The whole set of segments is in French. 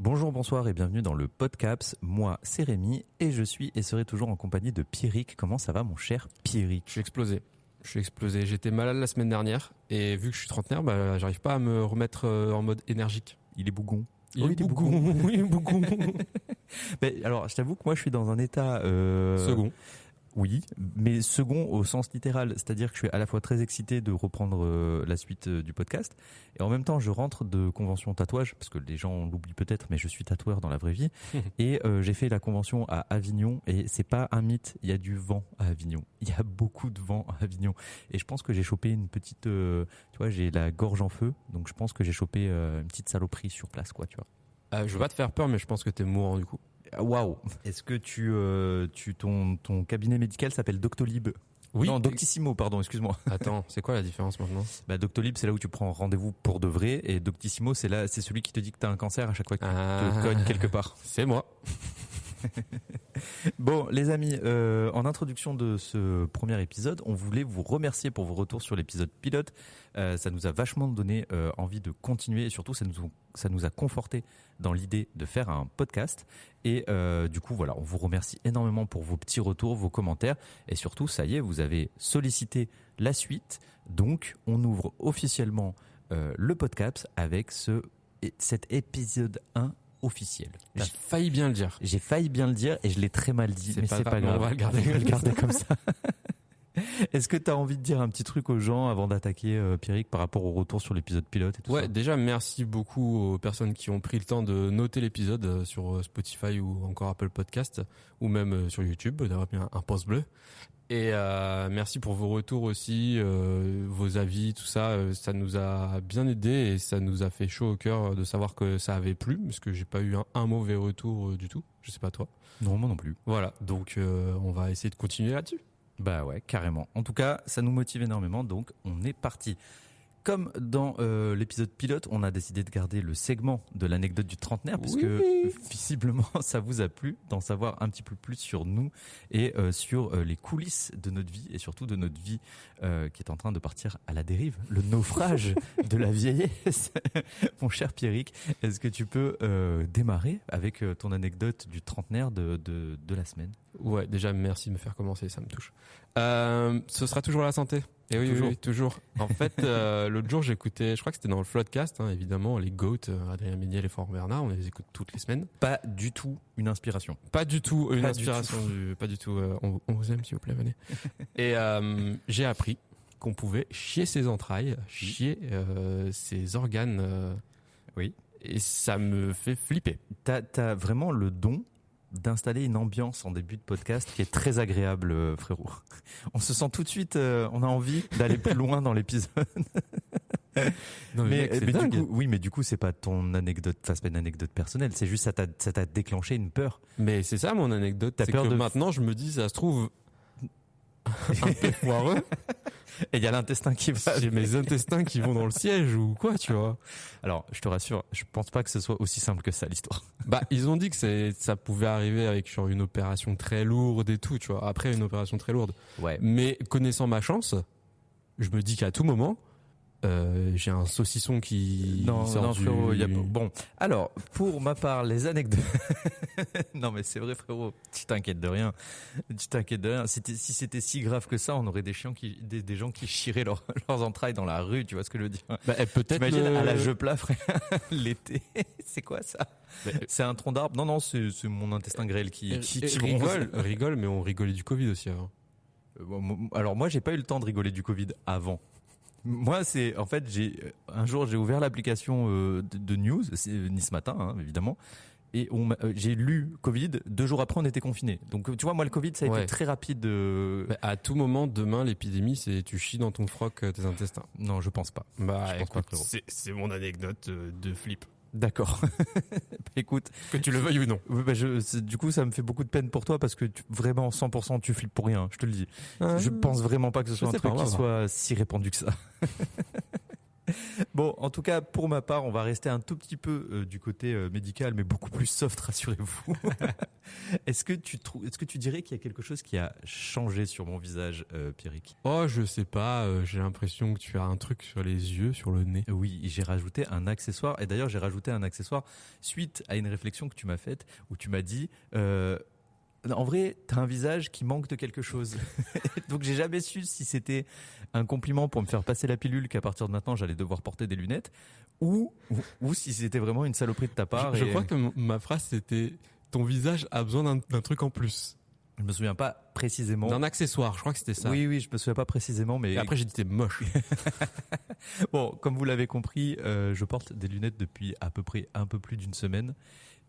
Bonjour, bonsoir et bienvenue dans le Podcaps. Moi, c'est Rémi et je suis et serai toujours en compagnie de Pierrick. Comment ça va, mon cher Pierrick? Je suis explosé. J'étais malade la semaine dernière et vu que je suis trentenaire, j'arrive pas à me remettre en mode énergique. Il est bougon. Il est bougon. Il est bougon. Alors, je t'avoue que moi, je suis dans un état... Second. Oui, mais second au sens littéral, c'est-à-dire que je suis à la fois très excité de reprendre la suite du podcast et en même temps je rentre de convention tatouage, parce que les gens l'oublient peut-être, mais je suis tatoueur dans la vraie vie et j'ai fait la convention à Avignon et c'est pas un mythe, il y a du vent à Avignon, il y a beaucoup de vent à Avignon et je pense que j'ai chopé une petite, tu vois, j'ai la gorge en feu, donc je pense que j'ai chopé une petite saloperie sur place, quoi, tu vois. Je veux pas te faire peur, mais je pense que t'es mourant du coup. Waouh. Est-ce que ton cabinet médical s'appelle Doctolib? Oui. Non, Doctissimo, pardon, excuse-moi. Attends, c'est quoi la différence maintenant? Doctolib, c'est là où tu prends rendez-vous pour de vrai, et Doctissimo, c'est celui qui te dit que t'as un cancer à chaque fois que tu te cognes quelque part. C'est moi. Bon, les amis, en introduction de ce premier épisode, on voulait vous remercier pour vos retours sur l'épisode pilote. Ça nous a vachement donné envie de continuer et surtout ça nous a conforté dans l'idée de faire un podcast. Et du coup, voilà, on vous remercie énormément pour vos petits retours, vos commentaires et surtout, ça y est, vous avez sollicité la suite. Donc, on ouvre officiellement le podcast avec cet épisode 1 officiel. T'as failli bien le dire. J'ai failli bien le dire et je l'ai très mal dit, mais c'est pas grave. On va le garder. On va le garder comme ça. Est-ce que tu as envie de dire un petit truc aux gens avant d'attaquer Pierrick par rapport au retour sur l'épisode pilote et tout ça? Ouais, déjà merci beaucoup aux personnes qui ont pris le temps de noter l'épisode sur Spotify ou encore Apple Podcast ou même sur YouTube, d'avoir mis un pouce bleu. Et merci pour vos retours aussi, vos avis, tout ça, ça nous a bien aidé et ça nous a fait chaud au cœur de savoir que ça avait plu, parce que j'ai pas eu un mauvais retour du tout. Je sais pas toi. Non, moi non plus. Voilà, donc on va essayer de continuer là-dessus. Bah ouais, carrément. En tout cas, ça nous motive énormément, donc on est parti. Comme dans l'épisode pilote, on a décidé de garder le segment de l'anecdote du trentenaire, puisque visiblement ça vous a plu d'en savoir un petit peu plus sur nous et sur les coulisses de notre vie et surtout de notre vie qui est en train de partir à la dérive, le naufrage de la vieillesse. Mon cher Pierrick, est-ce que tu peux démarrer avec ton anecdote du trentenaire de la semaine? Ouais, déjà merci de me faire commencer, ça me touche. Ce sera toujours la santé. Et oui, toujours. En fait, l'autre jour, j'écoutais, je crois que c'était dans le Floodcast, hein, évidemment, les GOAT, Adrien Méniel et Florent Bernard, on les écoute toutes les semaines. Pas du tout une inspiration. Pas du tout une inspiration, pas du tout. On vous aime, s'il vous plaît, venez. Et j'ai appris qu'on pouvait chier ses entrailles, chier ses organes. Oui. Et ça me fait flipper. T'as vraiment le don d'installer une ambiance en début de podcast qui est très agréable, frérot. On se sent tout de suite, on a envie d'aller plus loin dans l'épisode. Non, mais mec, c'est dingue. Du coup, c'est pas ton anecdote, c'est pas une anecdote personnelle, c'est juste ça t'a déclenché une peur. Mais c'est ça mon anecdote, T'as c'est peur que maintenant je me dis, ça se trouve un peu foireux. Et il y a l'intestin qui va. J'ai mes intestins qui vont dans le siège ou quoi, tu vois. Alors, je te rassure, je pense pas que ce soit aussi simple que ça, l'histoire. Ils ont dit que ça pouvait arriver avec genre une opération très lourde et tout, tu vois. Après une opération très lourde. Ouais. Mais connaissant ma chance, je me dis qu'à tout moment, j'ai un saucisson qui sort du... frérot, bon. Alors, pour ma part, les anecdotes. Non, mais c'est vrai, frérot. Tu t'inquiètes de rien. Si c'était si grave que ça, on aurait des gens qui chieraient leurs entrailles dans la rue. Tu vois ce que je veux dire? Peut-être. T'imagines à la jeu plat, frère, l'été. C'est quoi ça? C'est un tronc d'arbre? Non, c'est mon intestin grêle qui rigole, mais on rigolait du Covid aussi avant. Alors moi, j'ai pas eu le temps de rigoler du Covid avant. Moi, un jour, j'ai ouvert l'application de news, c'est Nice Matin, hein, évidemment, et j'ai lu Covid. 2 jours après, on était confinés. Donc, tu vois, moi, le Covid, ça a été très rapide. À tout moment, demain, l'épidémie, c'est tu chies dans ton froc tes intestins. Non, je pense pas. Je pense pas, frérot. C'est mon anecdote de flip. D'accord. Écoute, que tu le veuilles ou non. Du coup, ça me fait beaucoup de peine pour toi parce que vraiment 100% tu flippes pour rien, je te le dis. Je pense vraiment pas que ce soit un truc qui soit si répandu que ça. Bon, en tout cas, pour ma part, on va rester un tout petit peu du côté médical, mais beaucoup plus soft, rassurez-vous. Est-ce que tu dirais qu'il y a quelque chose qui a changé sur mon visage, Pierrick? Oh, je sais pas, j'ai l'impression que tu as un truc sur les yeux, sur le nez. Oui, j'ai rajouté un accessoire. Et d'ailleurs, j'ai rajouté un accessoire suite à une réflexion que tu m'as faite, où tu m'as dit... en vrai, t'as un visage qui manque de quelque chose. Donc j'ai jamais su si c'était un compliment pour me faire passer la pilule qu'à partir de maintenant j'allais devoir porter des lunettes ou si c'était vraiment une saloperie de ta part. Je crois que ma phrase c'était ton visage a besoin d'un truc en plus. Je me souviens pas précisément. D'un accessoire, je crois que c'était ça. Oui, je me souviens pas précisément, mais... Et après j'ai dit t'es moche. Bon, comme vous l'avez compris, je porte des lunettes depuis à peu près un peu plus d'une semaine.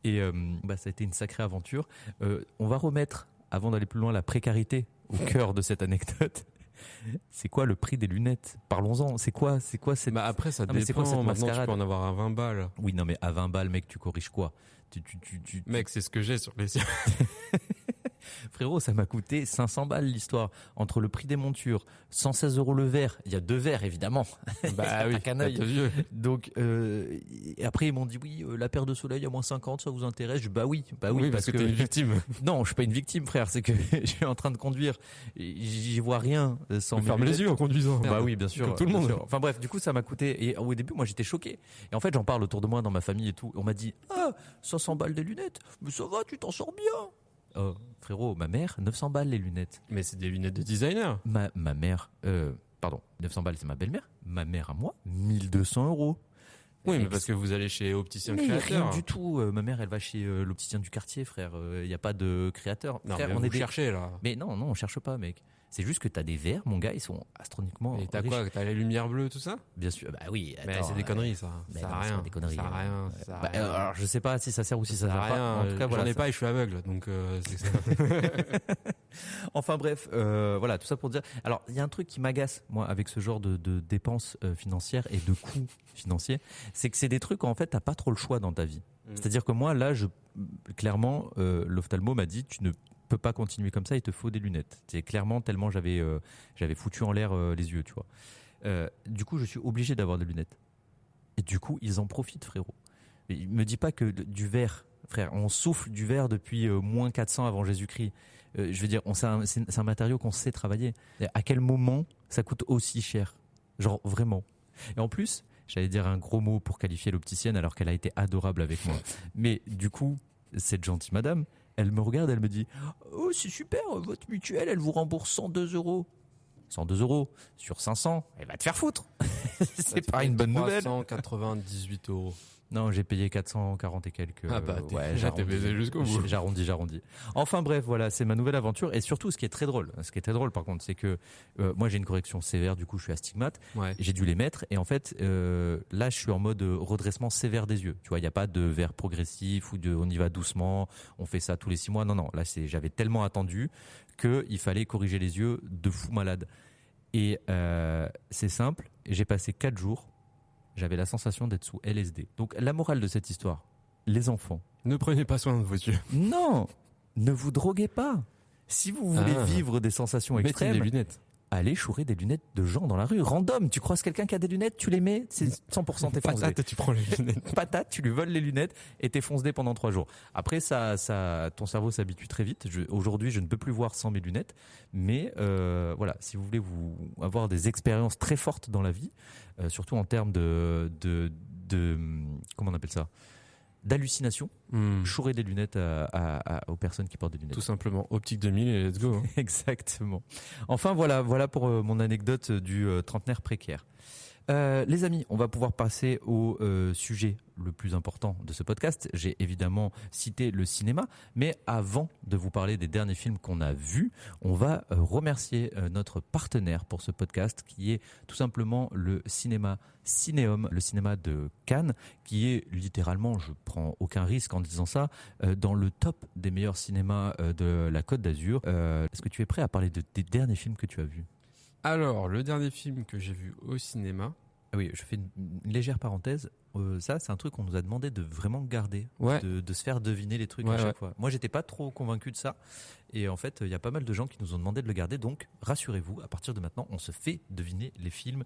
Et ça a été une sacrée aventure. On va remettre, avant d'aller plus loin, la précarité au cœur de cette anecdote. C'est quoi le prix des lunettes? Parlons-en. C'est quoi cette... Bah après ça Non, mais dépend. c'est quoi cette Maintenant tu mascarade peux en avoir à 20 balles. Oui, non, mais à 20 balles, mec, tu corriges quoi? Mec, c'est ce que j'ai sur les yeux. Frérot, ça m'a coûté 500 balles l'histoire. Entre le prix des montures, 116 € le verre. Il y a 2 verres, évidemment. Bah oui, qu'un t'as œil. 2 yeux. Donc, et après, ils m'ont dit, oui, la paire de soleil à moins 50, ça vous intéresse? Je dis, bah oui, Parce que t'es une victime. Non, je suis pas une victime, frère. C'est que je suis en train de conduire. J'y vois rien sans mes Ferme les lunettes. yeux en conduisant. Bah oui, bien sûr. Comme tout le bien monde. sûr. Enfin bref, du coup, ça m'a coûté. Et au début, moi, j'étais choqué. Et en fait, j'en parle autour de moi, dans ma famille et tout. On m'a dit, 500 balles des lunettes. Mais ça va, tu t'en sors bien. Oh, frérot, ma mère, 900 balles les lunettes. Mais c'est des lunettes de designer. Ma mère, pardon, 900 balles, c'est ma belle-mère. Ma mère à moi, 1200 €. Oui, mais parce que vous allez chez Opticien Mais Créateur. rien du tout. Ma mère, elle va chez l'opticien du quartier, frère. Il n'y a pas de créateur. Non, Frère, mais on vous est cherchez là. Mais non, on cherche pas, mec. C'est juste que t'as des verres, mon gars, ils sont astronomiquement Et t'as riches. quoi? T'as les lumières bleues, tout ça? Bien sûr, bah oui. Mais attends, c'est des conneries, ça. mais Ça non, sert à c'est rien. pas des conneries. Ça sert à rien. Ça sert à Bah, rien. alors, je sais pas si ça sert ou si ça sert Ça sert à pas. rien. En tout cas, voilà. J'en ai pas et je suis aveugle, donc c'est Enfin bref, voilà, tout ça pour dire. Alors, il y a un truc qui m'agace, moi, avec ce genre de dépenses financières et de coûts financiers, c'est que c'est des trucs où, en fait, t'as pas trop le choix dans ta vie. C'est-à-dire que moi, là, clairement, l'ophtalmo m'a dit, tu ne peux pas continuer comme ça, il te faut des lunettes. C'est clairement tellement j'avais foutu en l'air les yeux, tu vois. Du coup, je suis obligé d'avoir des lunettes. Et du coup, ils en profitent, frérot. Et me dis pas que du verre, frère, on souffle du verre depuis moins 400 avant Jésus-Christ. Je veux dire, c'est un matériau qu'on sait travailler. Et à quel moment ça coûte aussi cher? Genre, vraiment. Et en plus, j'allais dire un gros mot pour qualifier l'opticienne alors qu'elle a été adorable avec moi. Mais du coup, cette gentille madame, elle me regarde, elle me dit « Oh, c'est super, votre mutuelle, elle vous rembourse 102 €. 102 € sur 500, elle va te faire foutre. C'est pas une bonne nouvelle. 398 €. Non, j'ai payé 440 et quelques. Ah bah, ouais, t'es baisé jusqu'au bout. J'arrondis. Enfin bref, voilà, c'est ma nouvelle aventure. Et surtout, ce qui est très drôle, par contre, c'est que moi j'ai une correction sévère, du coup je suis astigmate. Ouais. J'ai dû les mettre. Et en fait, là je suis en mode redressement sévère des yeux. Tu vois, il n'y a pas de verre progressif ou on y va doucement, on fait ça tous les 6 mois. Non, là j'avais tellement attendu qu'il fallait corriger les yeux de fou malade. Et c'est simple, j'ai passé 4 jours. J'avais la sensation d'être sous LSD. Donc la morale de cette histoire, les enfants. Ne prenez pas soin de vos yeux. Non, ne vous droguez pas. Si vous voulez vivre des sensations mettez extrêmes, des lunettes. allez chourer des lunettes de gens dans la rue. Random, tu croises quelqu'un qui a des lunettes, tu les mets, c'est 100% t'es foncé. Patate, tu prends les lunettes. Patate, tu lui voles les lunettes et t'es foncé pendant 3 jours. Après, ton cerveau s'habitue très vite. Aujourd'hui, je ne peux plus voir sans mes lunettes. Mais voilà, si vous voulez avoir des expériences très fortes dans la vie, surtout en termes de comment on appelle ça, d'hallucination, chourer des lunettes aux personnes qui portent des lunettes. Tout simplement, Optique 2000 et let's go. Hein. Exactement. Enfin voilà pour mon anecdote du trentenaire précaire. Les amis, on va pouvoir passer au sujet le plus important de ce podcast. J'ai évidemment cité le cinéma, mais avant de vous parler des derniers films qu'on a vus, on va remercier notre partenaire pour ce podcast qui est tout simplement le cinéma Cinéum, le cinéma de Cannes, qui est littéralement, je prends aucun risque en disant ça, dans le top des meilleurs cinémas de la Côte d'Azur. Est-ce que tu es prêt à parler des derniers films que tu as vus ? Alors, le dernier film que j'ai vu au cinéma... Oui, je fais une légère parenthèse. Ça, c'est un truc qu'on nous a demandé de vraiment garder, ouais. de se faire deviner les trucs à chaque fois. Moi, j'étais pas trop convaincu de ça. Et en fait, il y a pas mal de gens qui nous ont demandé de le garder. Donc, rassurez-vous, à partir de maintenant, on se fait deviner les films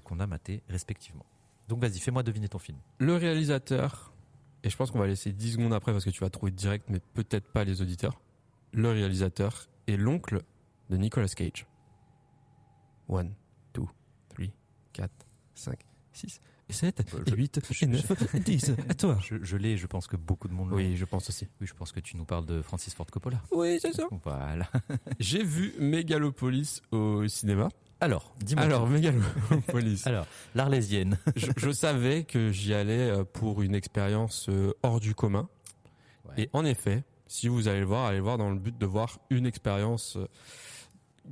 qu'on a matés respectivement. Donc vas-y, fais-moi deviner ton film. Le réalisateur, et je pense qu'on va laisser 10 secondes après parce que tu vas trouver direct, mais peut-être pas les auditeurs. Le réalisateur est l'oncle de Nicolas Cage. 1, 2, 3, 4, 5, 6, et 7, et 8, et 9, et 10. À toi. Je l'ai, je pense que beaucoup de monde l'ont. Oui, je pense aussi. Oui, je pense que tu nous parles de Francis Ford Coppola. Oui, c'est ça. Voilà. J'ai vu Megalopolis au cinéma. Alors, dis-moi. Alors, Megalopolis. Alors, l'Arlésienne. je savais que j'y allais pour une expérience hors du commun. Ouais. Et en effet, si vous allez le voir, allez le voir dans le but de voir une expérience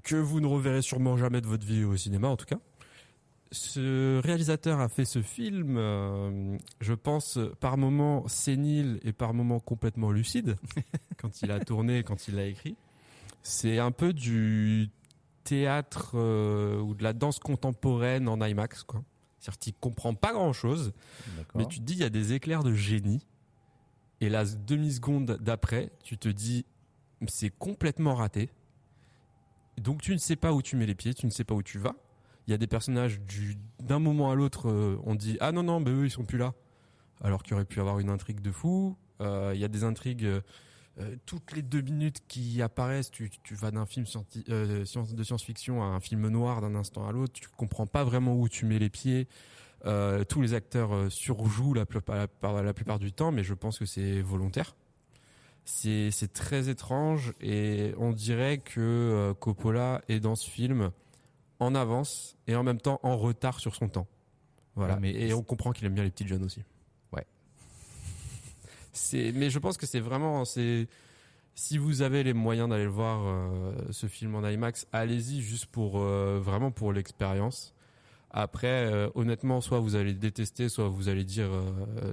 que vous ne reverrez sûrement jamais de votre vie au cinéma, en tout cas. Ce réalisateur a fait ce film, je pense, par moments sénile et par moments complètement lucide, quand il a tourné, quand il l'a écrit. C'est un peu du théâtre ou de la danse contemporaine en IMAX, quoi. C'est-à-dire que tu comprends pas grand-chose, mais tu te dis il y a des éclairs de génie. Et la demi-seconde d'après, tu te dis c'est complètement raté. Donc tu ne sais pas où tu mets les pieds, tu ne sais pas où tu vas. Il y a des personnages d'un moment à l'autre, on dit ah non, eux ils sont plus là. Alors qu'il y aurait pu avoir une intrigue de fou. Il y a des intrigues toutes les 2 minutes qui apparaissent. Tu vas d'un film de science-fiction à un film noir d'un instant à l'autre. Tu comprends pas vraiment où tu mets les pieds. Tous les acteurs surjouent la plupart du temps, mais je pense que c'est volontaire. C'est très étrange et on dirait que Coppola est dans ce film en avance et en même temps en retard sur son temps. Voilà. Ouais, et on comprend qu'il aime bien les petites jeunes aussi. Ouais. Mais je pense que c'est vraiment, si vous avez les moyens d'aller le voir, ce film en IMAX, allez-y juste vraiment pour l'expérience. Après, honnêtement, soit vous allez détester, soit vous allez dire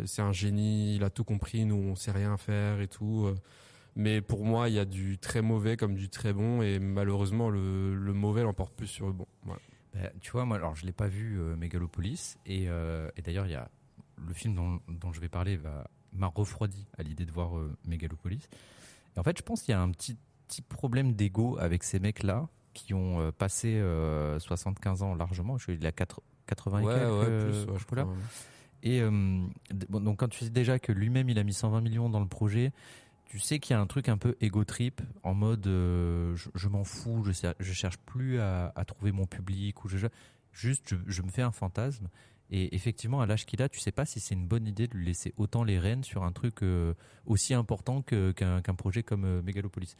c'est un génie, il a tout compris, nous on sait rien faire et tout. Mais pour moi, il y a du très mauvais comme du très bon, et malheureusement, le mauvais l'emporte plus sur le bon. Voilà. Bah, tu vois, moi, alors je l'ai pas vu Megalopolis, et d'ailleurs, il y a le film dont je vais parler m'a refroidi à l'idée de voir Megalopolis. Et en fait, je pense qu'il y a un petit problème d'ego avec ces mecs-là qui ont passé 75 ans largement. Il a 80 et quelques. Plus, je crois. Et donc quand tu sais déjà que lui-même il a mis 120 millions dans le projet, tu sais qu'il y a un truc un peu ego trip en mode je m'en fous, je cherche plus à trouver mon public, ou juste je me fais un fantasme. Et effectivement, à l'âge qu'il a, tu sais pas si c'est une bonne idée de lui laisser autant les rênes sur un truc aussi important qu'un projet comme Megalopolis.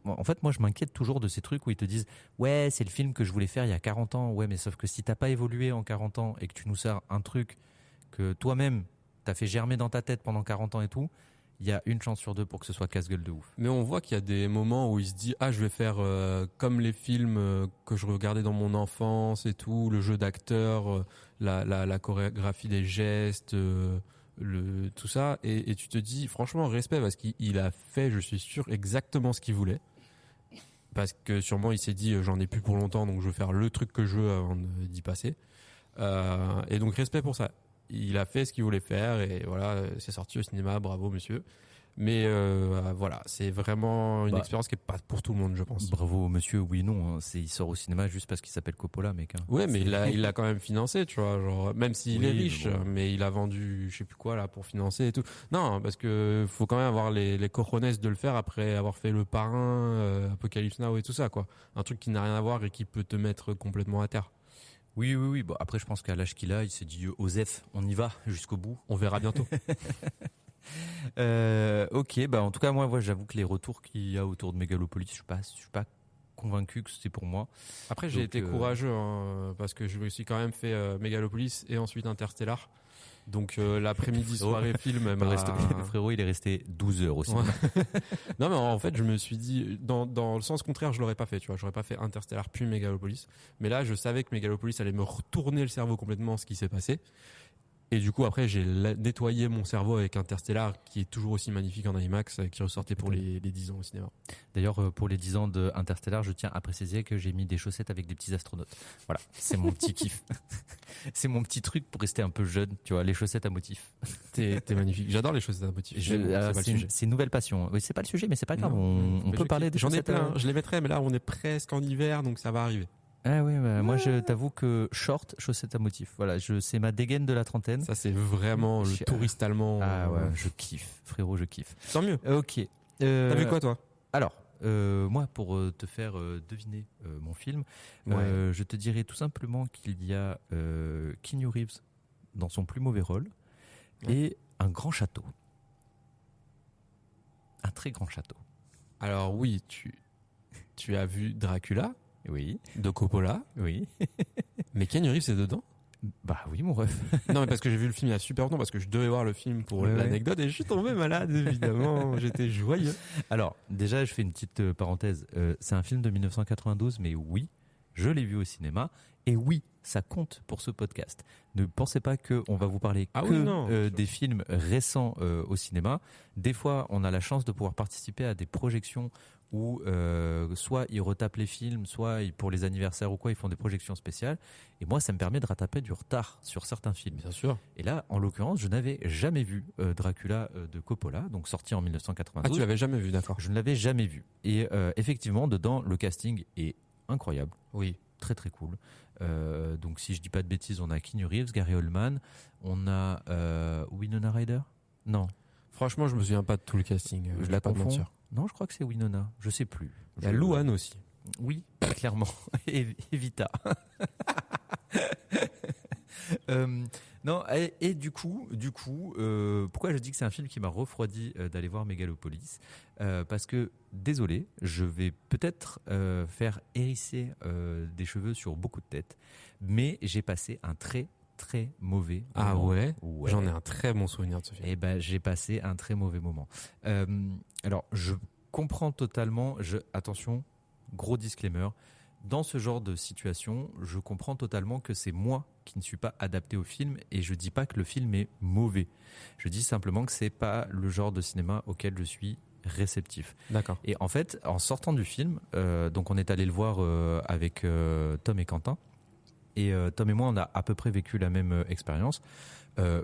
En fait, moi, je m'inquiète toujours de ces trucs où ils te disent ouais, c'est le film que je voulais faire il y a 40 ans. Ouais, mais sauf que si t'as pas évolué en 40 ans et que tu nous sers un truc que toi-même t'as fait germer dans ta tête pendant 40 ans et tout, il y a une chance sur 2 pour que ce soit casse-gueule de ouf. Mais on voit qu'il y a des moments où il se dit je vais faire comme les films que je regardais dans mon enfance et tout, le jeu d'acteur, la chorégraphie des gestes, tout ça, et tu te dis franchement respect, parce qu'il a fait, je suis sûr, exactement ce qu'il voulait, parce que sûrement il s'est dit j'en ai plus pour longtemps, donc je veux faire le truc que je veux avant d'y passer, et donc respect pour ça. Il a fait ce qu'il voulait faire, et voilà, c'est sorti au cinéma, bravo monsieur. Mais voilà, c'est vraiment une expérience qui est pas pour tout le monde, je pense. Bravo monsieur, oui non, il sort au cinéma juste parce qu'il s'appelle Coppola, mec. Ouais, mais il l'a quand même financé, tu vois, genre même s'il est riche, mais il a vendu je sais plus quoi là pour financer et tout. Non, parce que faut quand même avoir les cojones de le faire après avoir fait Le Parrain, Apocalypse Now et tout ça, quoi. Un truc qui n'a rien à voir et qui peut te mettre complètement à terre. Oui. Bon, après, je pense qu'à l'âge qu'il a, il s'est dit Osef, on y va jusqu'au bout. On verra bientôt. Ok, bah en tout cas, moi, j'avoue que les retours qu'il y a autour de Megalopolis, je suis pas convaincu que c'est pour moi. Après, j'ai été courageux, parce que je me suis quand même fait Megalopolis et ensuite Interstellar. Donc l'après-midi soirée film, le frérot il est resté 12 heures aussi. Ouais. Non mais en fait je me suis dit dans le sens contraire, je l'aurais pas fait, tu vois, j'aurais pas fait Interstellar puis Megalopolis, mais là je savais que Megalopolis allait me retourner le cerveau complètement, ce qui s'est passé. Et du coup après j'ai nettoyé mon cerveau avec Interstellar, qui est toujours aussi magnifique en IMAX, qui ressortait pour les 10 ans au cinéma. D'ailleurs pour les 10 ans de Interstellar, je tiens à préciser que j'ai mis des chaussettes avec des petits astronautes. Voilà, c'est mon petit kiff. C'est mon petit truc pour rester un peu jeune, tu vois, les chaussettes à motifs. T'es magnifique. J'adore les chaussettes à motifs. C'est une nouvelle passion. Oui, c'est pas le sujet, mais c'est pas grave. On peut parler des chaussettes. J'en ai plein. Je les mettrai, mais là on est presque en hiver, donc ça va arriver. Ah oui, bah, moi je t'avoue que short, chaussette à motif. Voilà, c'est ma dégaine de la trentaine. Ça, c'est vraiment le touriste allemand. Ah ouais, je kiffe, frérot, je kiffe. Tant mieux. Ok. T'as vu quoi, toi? Alors, moi, pour te faire deviner mon film, Ouais. je te dirais tout simplement qu'il y a Keanu Reeves dans son plus mauvais rôle et un grand château. Un très grand château. Alors oui, tu as vu Dracula Oui, de Coppola, oui. mais Keanu Reeves est dedans? Bah oui, mon ref. Non, mais parce que j'ai vu le film il y a super longtemps, parce que je devais voir le film pour Ouais, l'anecdote et je suis tombé malade, évidemment. J'étais joyeux. Alors, déjà, je fais une petite parenthèse. C'est un film de 1992, mais oui, je l'ai vu au cinéma. Et oui, ça compte pour ce podcast. Ne pensez pas qu'on va vous parler Ah que oui, non, bien sûr. des films récents au cinéma. Des fois, on a la chance de pouvoir participer à des projections où soit ils retapent les films, soit pour les anniversaires ou quoi, ils font des projections spéciales. Et moi, ça me permet de rattraper du retard sur certains films. Bien sûr. Et là, en l'occurrence, je n'avais jamais vu Dracula de Coppola, donc sorti en 1992. Ah, tu l'avais jamais vu, d'accord. Je ne l'avais jamais vu. Et effectivement, dedans, le casting est incroyable. Oui. Très très cool. Donc si je dis pas de bêtises, on a Keanu Reeves, Gary Oldman, on a Winona Ryder. Non, Franchement, je me souviens pas de tout le casting. je vais la pas te confonds. mentir. Non, je crois que c'est Winona. Je sais plus. Il y a Louane aussi. Oui, clairement. Et Vita. Non, et du coup, pourquoi je dis que c'est un film qui m'a refroidi d'aller voir Megalopolis parce que, désolé, je vais peut-être faire hérisser des cheveux sur beaucoup de têtes, mais j'ai passé un très très mauvais Ah moment. ouais, Ouais. J'en ai un très bon souvenir de ce film. Eh ben, j'ai passé un très mauvais moment. Alors, je comprends totalement. Attention, gros disclaimer. Dans ce genre de situation, je comprends totalement que c'est moi qui ne suis pas adapté au film et je dis pas que le film est mauvais. Je dis simplement que c'est pas le genre de cinéma auquel je suis réceptif. D'accord. Et en fait, en sortant du film, donc on est allé le voir avec Tom et Quentin. Et Tom et moi, on a à peu près vécu la même expérience.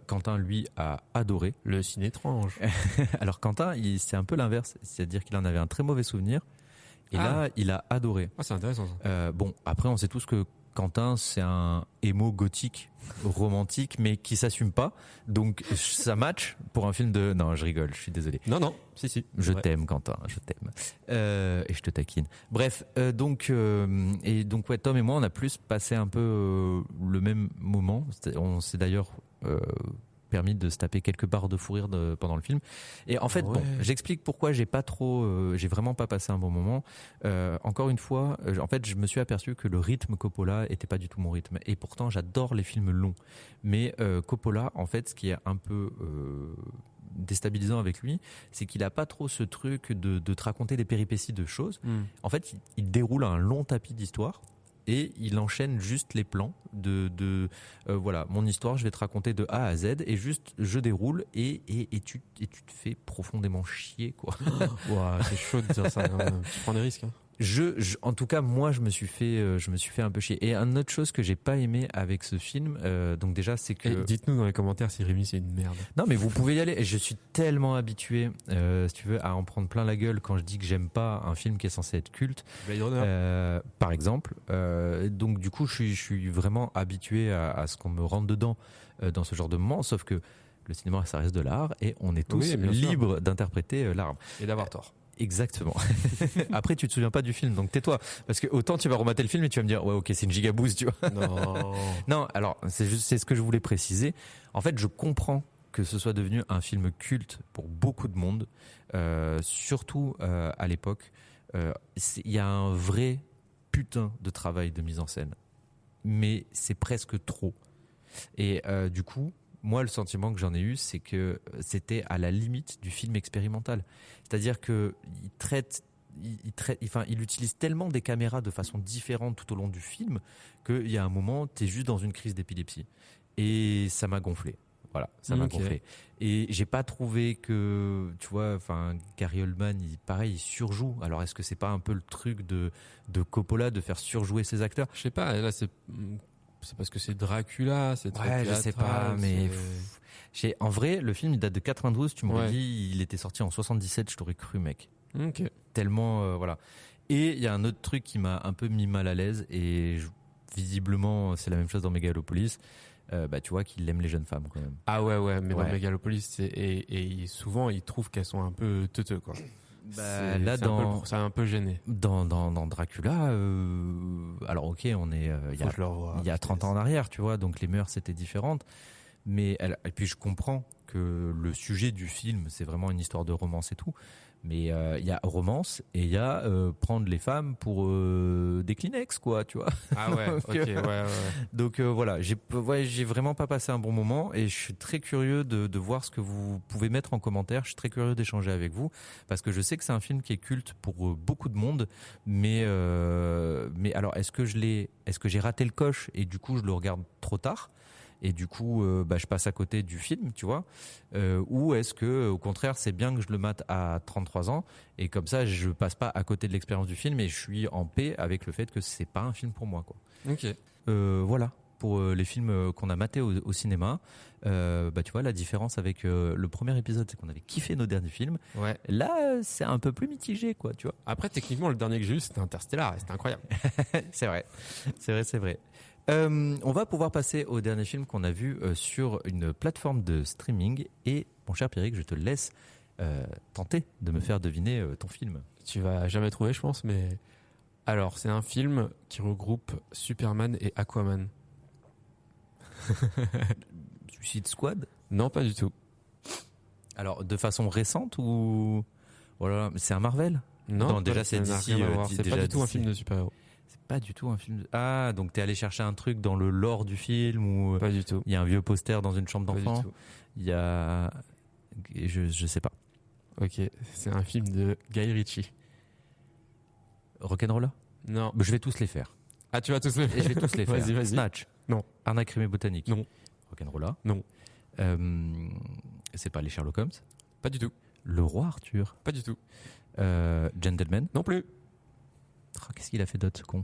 Quentin, lui, a adoré. Le ciné étrange. Alors Quentin, c'est un peu l'inverse. C'est-à-dire qu'il en avait un très mauvais souvenir. Et là, il a adoré. Ah, c'est intéressant ça. Bon, après, on sait tous que Quentin, c'est un émo gothique romantique, mais qui s'assume pas. Donc, ça match pour un film de... Non, je rigole, je suis désolé. Non, si. Je t'aime, Quentin, je t'aime. Et je te taquine. Bref, donc ouais, Tom et moi, on a plus passé un peu le même moment. On s'est d'ailleurs permis de se taper quelques barres de fou rire pendant le film. Et en fait, bon, j'explique pourquoi j'ai vraiment pas passé un bon moment. Encore une fois, en fait, je me suis aperçu que le rythme Coppola était pas du tout mon rythme. Et pourtant, j'adore les films longs. Mais Coppola, en fait, ce qui est un peu déstabilisant avec lui, c'est qu'il a pas trop ce truc de te raconter des péripéties de choses. En fait, il déroule un long tapis d'histoire. Et il enchaîne juste les plans voilà, mon histoire, je vais te raconter de A à Z et juste je déroule et tu te fais profondément chier, quoi. Ouah, c'est chaud de dire ça. Tu prends des risques. Hein. En tout cas, moi, je me suis fait un peu chier. Et une autre chose que j'ai pas aimé avec ce film, donc déjà, c'est que... Et dites-nous dans les commentaires si Rémi c'est une merde. Non, mais vous pouvez y aller. Et je suis tellement habitué, si tu veux, à en prendre plein la gueule quand je dis que j'aime pas un film qui est censé être culte. Blade Runner. Par exemple. Donc, du coup, je suis vraiment habitué à ce qu'on me rentre dedans dans ce genre de moment. Sauf que le cinéma, ça reste de l'art et on est tous libres d'interpréter l'art. Et d'avoir tort. Exactement. Après, tu te souviens pas du film, donc tais-toi. Parce que autant tu vas remater le film et tu vas me dire, ouais, ok, c'est une gigabouse, tu vois. Non. Non, alors, c'est ce que je voulais préciser. En fait, je comprends que ce soit devenu un film culte pour beaucoup de monde, surtout à l'époque. Il y a un vrai putain de travail de mise en scène. Mais c'est presque trop. Et du coup, moi, le sentiment que j'en ai eu, c'est que c'était à la limite du film expérimental. C'est-à-dire que il utilise tellement des caméras de façon différente tout au long du film qu'il y a un moment, t'es juste dans une crise d'épilepsie. Et ça m'a gonflé. Voilà, ça m'a gonflé. Et j'ai pas trouvé que, tu vois, Gary Oldman, il surjoue. Alors, est-ce que c'est pas un peu le truc de Coppola de faire surjouer ses acteurs? Je sais pas, là c'est parce que c'est Dracula, c'est très ouais, je sais pas, mais en vrai, le film il date de 92. Tu m'aurais dit il était sorti en 77, je t'aurais cru, mec. Ok. Tellement voilà. Et il y a un autre truc qui m'a un peu mis mal à l'aise, et visiblement c'est la même chose dans Megalopolis. Tu vois qu'il aime les jeunes femmes quand même. Ah ouais, mais dans Ouais. Megalopolis, et souvent ils trouvent qu'elles sont un peu teuteux, quoi. Là, ça a un peu gêné. dans Dracula, alors ok, on est Faut que je le revoie. il y a 30 ans en arrière, tu vois, donc les mœurs étaient différentes. Mais et puis je comprends que le sujet du film, c'est vraiment une histoire de romance et tout. Mais il y a romance et il y a prendre les femmes pour des Kleenex, quoi, tu vois. Ah ouais, Donc, ok, ouais. Donc voilà, j'ai vraiment pas passé un bon moment, et je suis très curieux de voir ce que vous pouvez mettre en commentaire. Je suis très curieux d'échanger avec vous, parce que je sais que c'est un film qui est culte pour beaucoup de monde, mais alors est-ce que j'ai raté le coche et du coup je le regarde trop tard? Et du coup, je passe à côté du film, tu vois. Ou est-ce que, au contraire, c'est bien que je le mate à 33 ans, et comme ça, je passe pas à côté de l'expérience du film, et je suis en paix avec le fait que c'est pas un film pour moi, quoi. Ok. Voilà pour les films qu'on a matés au cinéma. Tu vois, la différence avec le premier épisode, c'est qu'on avait kiffé nos derniers films. Ouais. Là, c'est un peu plus mitigé, quoi, tu vois. Après, techniquement, le dernier que j'ai eu, c'était Interstellar, et c'était incroyable. C'est vrai. C'est vrai. On va pouvoir passer au dernier film qu'on a vu sur une plateforme de streaming. Et mon cher Pierrick, je te laisse tenter de me faire deviner ton film. Tu vas jamais trouver, je pense, mais alors, c'est un film qui regroupe Superman et Aquaman. Suicide Squad? Non, pas du tout. Alors, de façon récente ou... Voilà, c'est un Marvel? Non, déjà, c'est ça n'a d'ici, rien à voir. d- C'est déjà pas du tout un d'ici. film de super-héros. C'est pas du tout un film. Ah, donc t'es allé chercher un truc dans le lore du film, ou Pas du tout. il y a un vieux poster dans une chambre Pas du d'enfant. tout. Il y a, je sais pas. Ok, c'est un film de Guy Ritchie. Rock'n'Roller. Non. Je vais tous les faire. Ah, tu vas tous les Et je vais tous les faire. Vas-y. Snatch. Non. Arnaque crime et botanique. Non. Rock'n'Roller. Non. C'est pas les Sherlock Holmes. Pas du tout. Le roi Arthur. Pas du tout. Gentleman. Non plus. Oh, qu'est-ce qu'il a fait d'autre, ce con?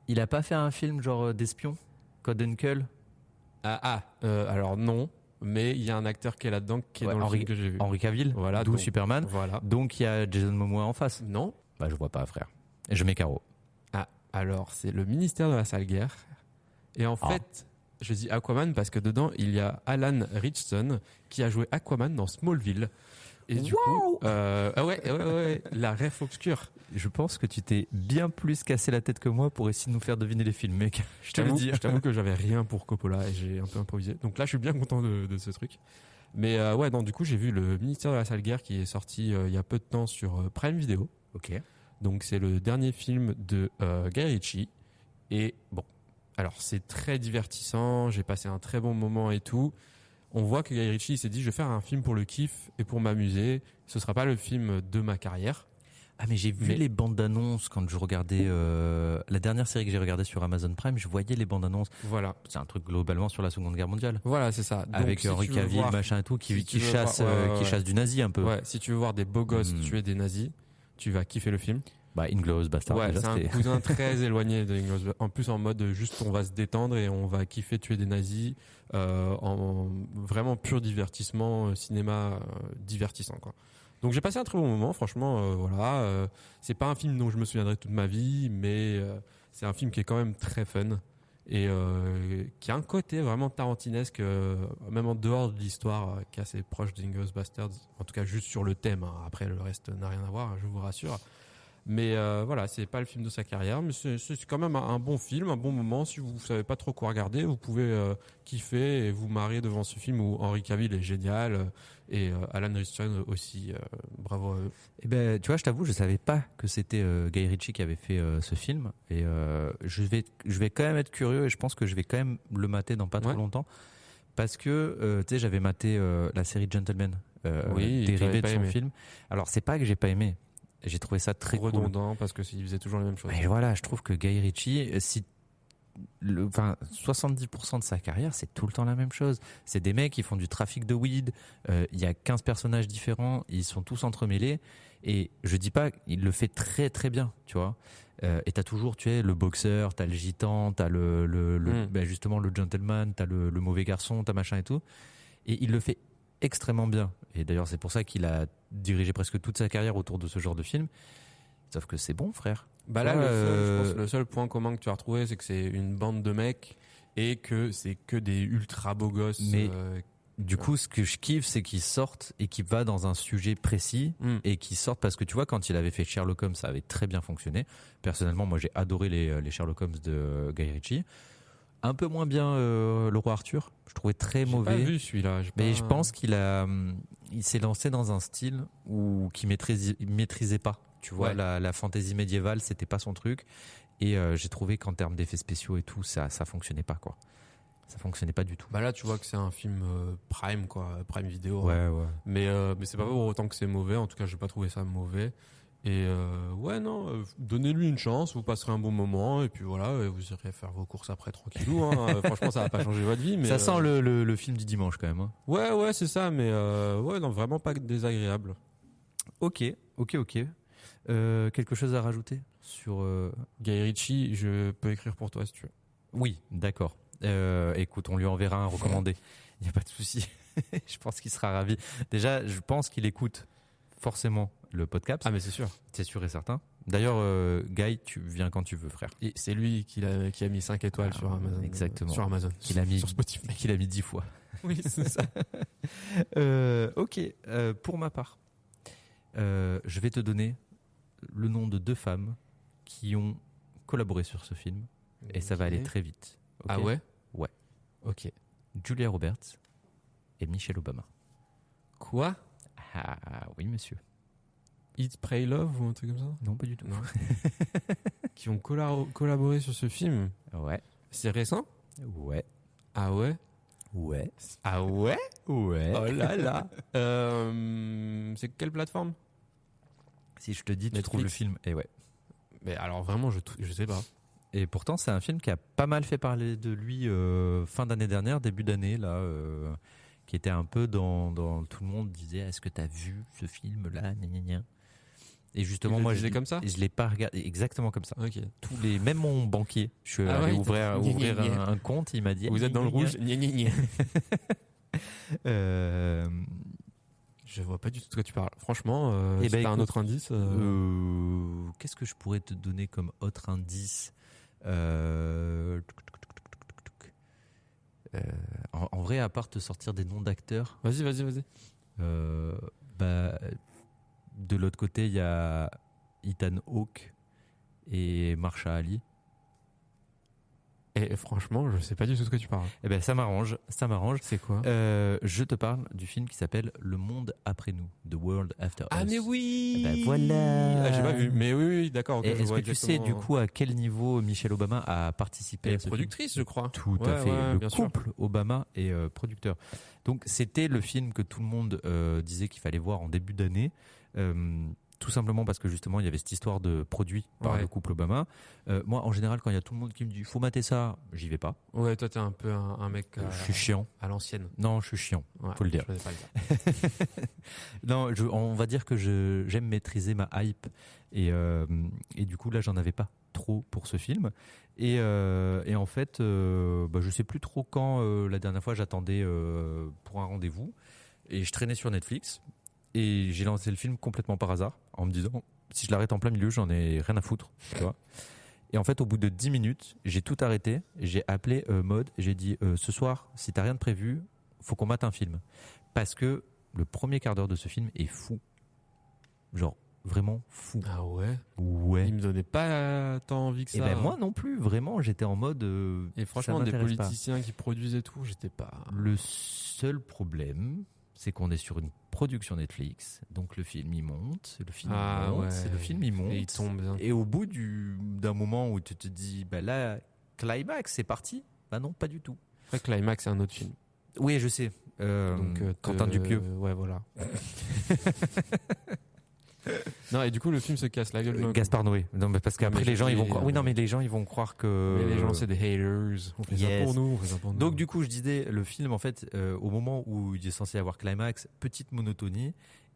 Il a pas fait un film genre d'espion? Code Uncle? Alors non, mais il y a un acteur qui est là-dedans, qui est Ouais, dans le Henry- film que j'ai vu. Henry Cavill, Voilà, d'où donc- Superman. Voilà. Donc il y a Jason Momoa en face. Non. Bah je vois pas, frère. Et je mets carreau. Ah, alors c'est le ministère de la Sale Guerre. Et en Ah. fait, je dis Aquaman parce que dedans, il y a Alan Ritchson qui a joué Aquaman dans Smallville. Et du coup, la ref obscure. Je pense que tu t'es bien plus cassé la tête que moi pour essayer de nous faire deviner les films, mec. Je te le dis. Je t'avoue que j'avais rien pour Coppola et j'ai un peu improvisé. Donc là, je suis bien content de ce truc. Mais du coup, j'ai vu le ministère de la Sale Guerre qui est sorti il y a peu de temps sur Prime Video. Ok. Donc c'est le dernier film de Guy Ritchie. Et bon, alors c'est très divertissant, j'ai passé un très bon moment et tout. On voit que Guy Ritchie s'est dit, je vais faire un film pour le kiff et pour m'amuser. Ce sera pas le film de ma carrière. Ah mais j'ai vu les bandes annonces quand je regardais la dernière série que j'ai regardée sur Amazon Prime. Je voyais les bandes annonces. Voilà. C'est un truc globalement sur la Seconde Guerre mondiale. Voilà, c'est ça. Donc, Avec si Henry tu veux Cavill, voir- machin et tout, si qui tu veux chasse, voir- qui chasse du nazi un peu. Ouais, si tu veux voir des beaux gosses Mm. tuer des nazis, tu vas kiffer le film. Bah Inglourious Bastard. Ouais, déjà, c'est un c'était- cousin très éloigné de Inglourious Basterds. En plus, en mode juste on va se détendre et on va kiffer tuer des nazis en vraiment pur divertissement, cinéma divertissant, quoi. Donc j'ai passé un très bon moment, franchement. C'est pas un film dont je me souviendrai toute ma vie, mais c'est un film qui est quand même très fun et qui a un côté vraiment tarantinesque, même en dehors de l'histoire, qui est assez proche d'Inglourious Basterds. En tout cas, juste sur le thème. Hein. Après, le reste n'a rien à voir, je vous rassure. Mais c'est pas le film de sa carrière, mais c'est quand même un bon film, un bon moment. Si vous savez pas trop quoi regarder, vous pouvez kiffer et vous marrer devant ce film où Henry Cavill est génial et Alan Ritchson aussi. Bravo à eux. Eh ben, tu vois, je t'avoue, je savais pas que c'était Guy Ritchie qui avait fait ce film, et je vais quand même être curieux, et je pense que je vais quand même le mater dans pas trop Ouais. longtemps, parce que tu sais, j'avais maté la série Gentleman, Oui, tu avais dérivée de pas son aimé. film. Alors c'est pas que j'ai pas aimé, j'ai trouvé ça très cool. Redondant parce que il faisait toujours les mêmes choses. Et voilà, je trouve que Guy Ritchie, 70% de sa carrière, c'est tout le temps la même chose. C'est des mecs qui font du trafic de weed. Il y a 15 personnages différents, ils sont tous entremêlés. Et je dis pas, il le fait très très bien, tu vois. Et t'as toujours, tu sais, le boxeur, t'as le gitan, t'as justement le gentleman, t'as le mauvais garçon, t'as machin et tout. Et il le fait extrêmement bien. Et d'ailleurs, c'est pour ça qu'il a dirigé presque toute sa carrière autour de ce genre de film. Sauf que c'est bon, frère. Bah là, je pense que le seul point commun que tu as retrouvé, c'est que c'est une bande de mecs et que c'est que des ultra beaux gosses. Mais du coup, ce que je kiffe, c'est qu'ils sortent et qu'ils va dans un sujet précis et qu'ils sortent parce que tu vois, quand il avait fait Sherlock Holmes, ça avait très bien fonctionné. Personnellement, moi, j'ai adoré les Sherlock Holmes de Guy Ritchie. Un peu moins bien Le Roi Arthur. Je trouvais très mauvais. J'ai pas vu celui-là. Mais je pense qu'il s'est lancé dans un style qu'il maîtrisait pas. Tu vois, la fantaisie médiévale, c'était pas son truc. Et j'ai trouvé qu'en termes d'effets spéciaux et tout, ça fonctionnait pas, quoi. Ça fonctionnait pas du tout. Bah là, tu vois que c'est un film Prime, quoi, Prime Vidéo. Ouais, hein. ouais. Mais c'est pas pour autant que c'est mauvais. En tout cas, j'ai pas trouvé ça mauvais. Et donnez-lui une chance, vous passerez un bon moment et puis voilà, et vous irez faire vos courses après tranquillou. Hein. Franchement, ça va pas changer votre vie. Mais ça sent le film du dimanche quand même. Hein. Ouais, c'est ça, mais non, vraiment pas désagréable. Ok. Quelque chose à rajouter sur Guy Ritchie, je peux écrire pour toi si tu veux. Oui, d'accord. Écoute, on lui enverra un recommandé. Il n'y a pas de souci. Je pense qu'il sera ravi. Déjà, je pense qu'il écoute forcément le podcast. Ah mais c'est sûr. C'est sûr et certain. D'ailleurs, Guy, tu viens quand tu veux, frère. Et c'est lui qui a mis 5 étoiles sur Amazon. Exactement. Sur Amazon. Sur Spotify. Qu'il a mis 10 fois. Oui, c'est ça. Ok, pour ma part, je vais te donner le nom de 2 femmes qui ont collaboré sur ce film. Et ça va aller très vite. Okay. Ah ouais? Ouais. Ok. Julia Roberts et Michelle Obama. Quoi? Ah oui, monsieur. Eat, Pray, Love ou un truc comme ça? Non, pas du tout. Non. Qui ont collaboré sur ce film? Ouais. C'est récent? Ouais. Ah ouais? Ouais. Ah ouais? Ouais. Oh là là. C'est quelle plateforme? Si je te dis, tu Netflix. trouves le film. Et ouais. Mais alors vraiment, je sais pas. Et pourtant, c'est un film qui a pas mal fait parler de lui fin d'année dernière, début d'année, là, qui était un peu dans tout le monde disait est-ce que tu as vu ce film-là, gna gna gna. Et justement, moi, je comme ça. Je l'ai pas regardé exactement comme ça. Ok. Même mon banquier, je suis allé ouvrir un compte, il m'a dit vous êtes dans le rouge. Je vois pas du tout de quoi tu parles. Franchement, si t'as un autre indice. Qu'est-ce que je pourrais te donner comme autre indice en vrai, à part te sortir des noms d'acteurs. Vas-y. De l'autre côté, il y a Ethan Hawke et Marsha Ali. Et franchement, je sais pas du tout de quoi tu parles. Eh ben, ça m'arrange. C'est quoi? Je te parle du film qui s'appelle Le Monde après nous, The World After Us. Ah mais oui. Eh ben, voilà. Ah, j'ai pas vu. Mais oui, d'accord. Okay, est-ce que tu sais du coup à quel niveau Michelle Obama a participé à ce productrice, film? je crois. Tout à fait. Le bien couple sûr. Obama est producteur. Donc c'était le film que tout le monde disait qu'il fallait voir en début d'année. Tout simplement parce que justement il y avait cette histoire de produit par le couple Obama. Moi en général quand il y a tout le monde qui me dit faut mater ça, j'y vais pas. Ouais, toi t'es un peu un mec je suis chiant à l'ancienne. Non, je suis chiant, faut le dire. Je pas le dire. Non, on va dire que j'aime maîtriser ma hype et du coup là j'en avais pas trop pour ce film et en fait je sais plus trop quand la dernière fois j'attendais pour un rendez-vous et je traînais sur Netflix. Et j'ai lancé le film complètement par hasard, en me disant, si je l'arrête en plein milieu, j'en ai rien à foutre. Tu vois. Et en fait, au bout de 10 minutes, j'ai tout arrêté. J'ai appelé Maud et j'ai dit, ce soir, si t'as rien de prévu, faut qu'on mate un film. Parce que le premier quart d'heure de ce film est fou. Genre, vraiment fou. Ah ouais? Ouais. Il me donnait pas tant envie que ça. Et ben moi non plus, vraiment, j'étais en mode... et franchement, des politiciens qui produisent et tout, j'étais pas... Le seul problème... c'est qu'on est sur une production Netflix, donc le film il monte, le film il monte, et il tombe bien. Et au bout d'un moment où tu te dis, bah là, climax, c'est parti. Bah non, pas du tout. Après, Climax, c'est un autre film. Oui, je sais. Donc, Quentin Dupieux. Ouais, voilà. Non, et du coup, le film se casse la gueule. Gaspard Noé. Non, mais parce qu'après, les gens, ils vont croire. Oui, non, mais les gens, ils vont croire que. Mais les gens, c'est des haters. On fait ça pour nous. Donc, du coup, je disais, le film, en fait, au moment où il est censé avoir climax, petite monotonie,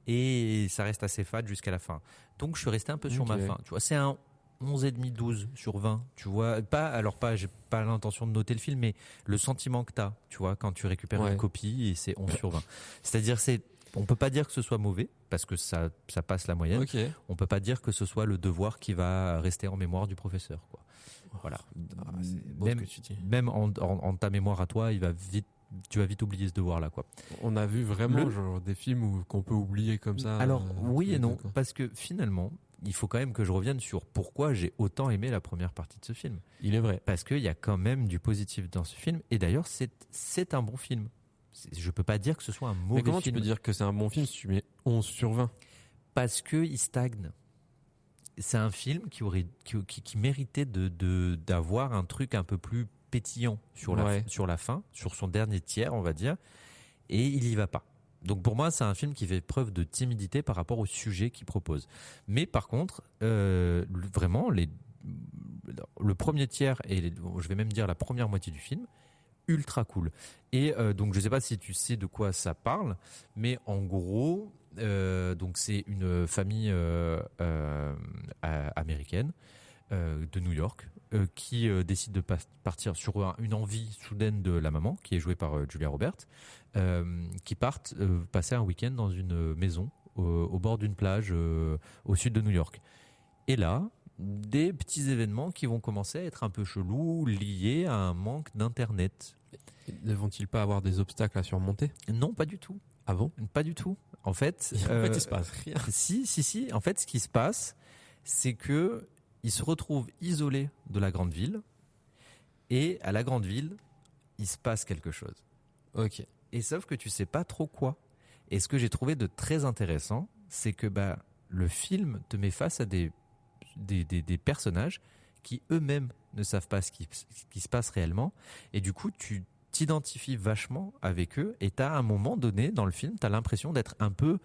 et ça reste assez fade jusqu'à la fin. Donc, je suis resté un peu sur ma fin. Tu vois, c'est un 11,5, 12 sur 20, tu vois. J'ai pas l'intention de noter le film, mais le sentiment que t'as, tu vois, quand tu récupères une copie et c'est 11 sur 20. C'est-à-dire, on peut pas dire que ce soit mauvais, parce que ça passe la moyenne. Okay. On peut pas dire que ce soit le devoir qui va rester en mémoire du professeur, quoi. Voilà. C'est beau ce que tu dis. Même en ta mémoire à toi, tu vas vite oublier ce devoir-là, quoi. On a vu vraiment genre des films qu'on peut oublier comme ça. Alors oui et non, parce que finalement, il faut quand même que je revienne sur pourquoi j'ai autant aimé la première partie de ce film. Il est vrai. Parce qu'il y a quand même du positif dans ce film, et d'ailleurs c'est un bon film. Je peux pas dire que ce soit un mauvais film. Mais comment tu peux dire que c'est un bon film si tu mets 11 sur 20 ? Parce qu'il stagne. C'est un film qui méritait d'avoir un truc un peu plus pétillant sur la fin, sur son dernier tiers, on va dire, et il y va pas. Donc pour moi, c'est un film qui fait preuve de timidité par rapport au sujet qu'il propose. Mais par contre, vraiment, le premier tiers et je vais même dire la première moitié du film, ultra cool. Et donc je sais pas si tu sais de quoi ça parle, mais en gros, donc c'est une famille américaine de New York qui décide de partir sur une envie soudaine de la maman, qui est jouée par Julia Roberts, qui partent passer un week-end dans une maison au bord d'une plage au sud de New York. Et là, des petits événements qui vont commencer à être un peu chelous, liés à un manque d'internet. Ne vont-ils pas avoir des obstacles à surmonter ? Non, pas du tout. Ah bon ? Pas du tout. En fait, il se passe rien. Si. En fait, ce qui se passe, c'est que ils se retrouvent isolés de la grande ville, et à la grande ville, il se passe quelque chose. Ok. Et sauf que tu sais pas trop quoi. Et ce que j'ai trouvé de très intéressant, c'est que le film te met face à des personnages qui eux-mêmes ne savent pas ce qui se passe réellement, et du coup tu t'identifies vachement avec eux, et t'as à un moment donné dans le film, t'as l'impression d'être un peu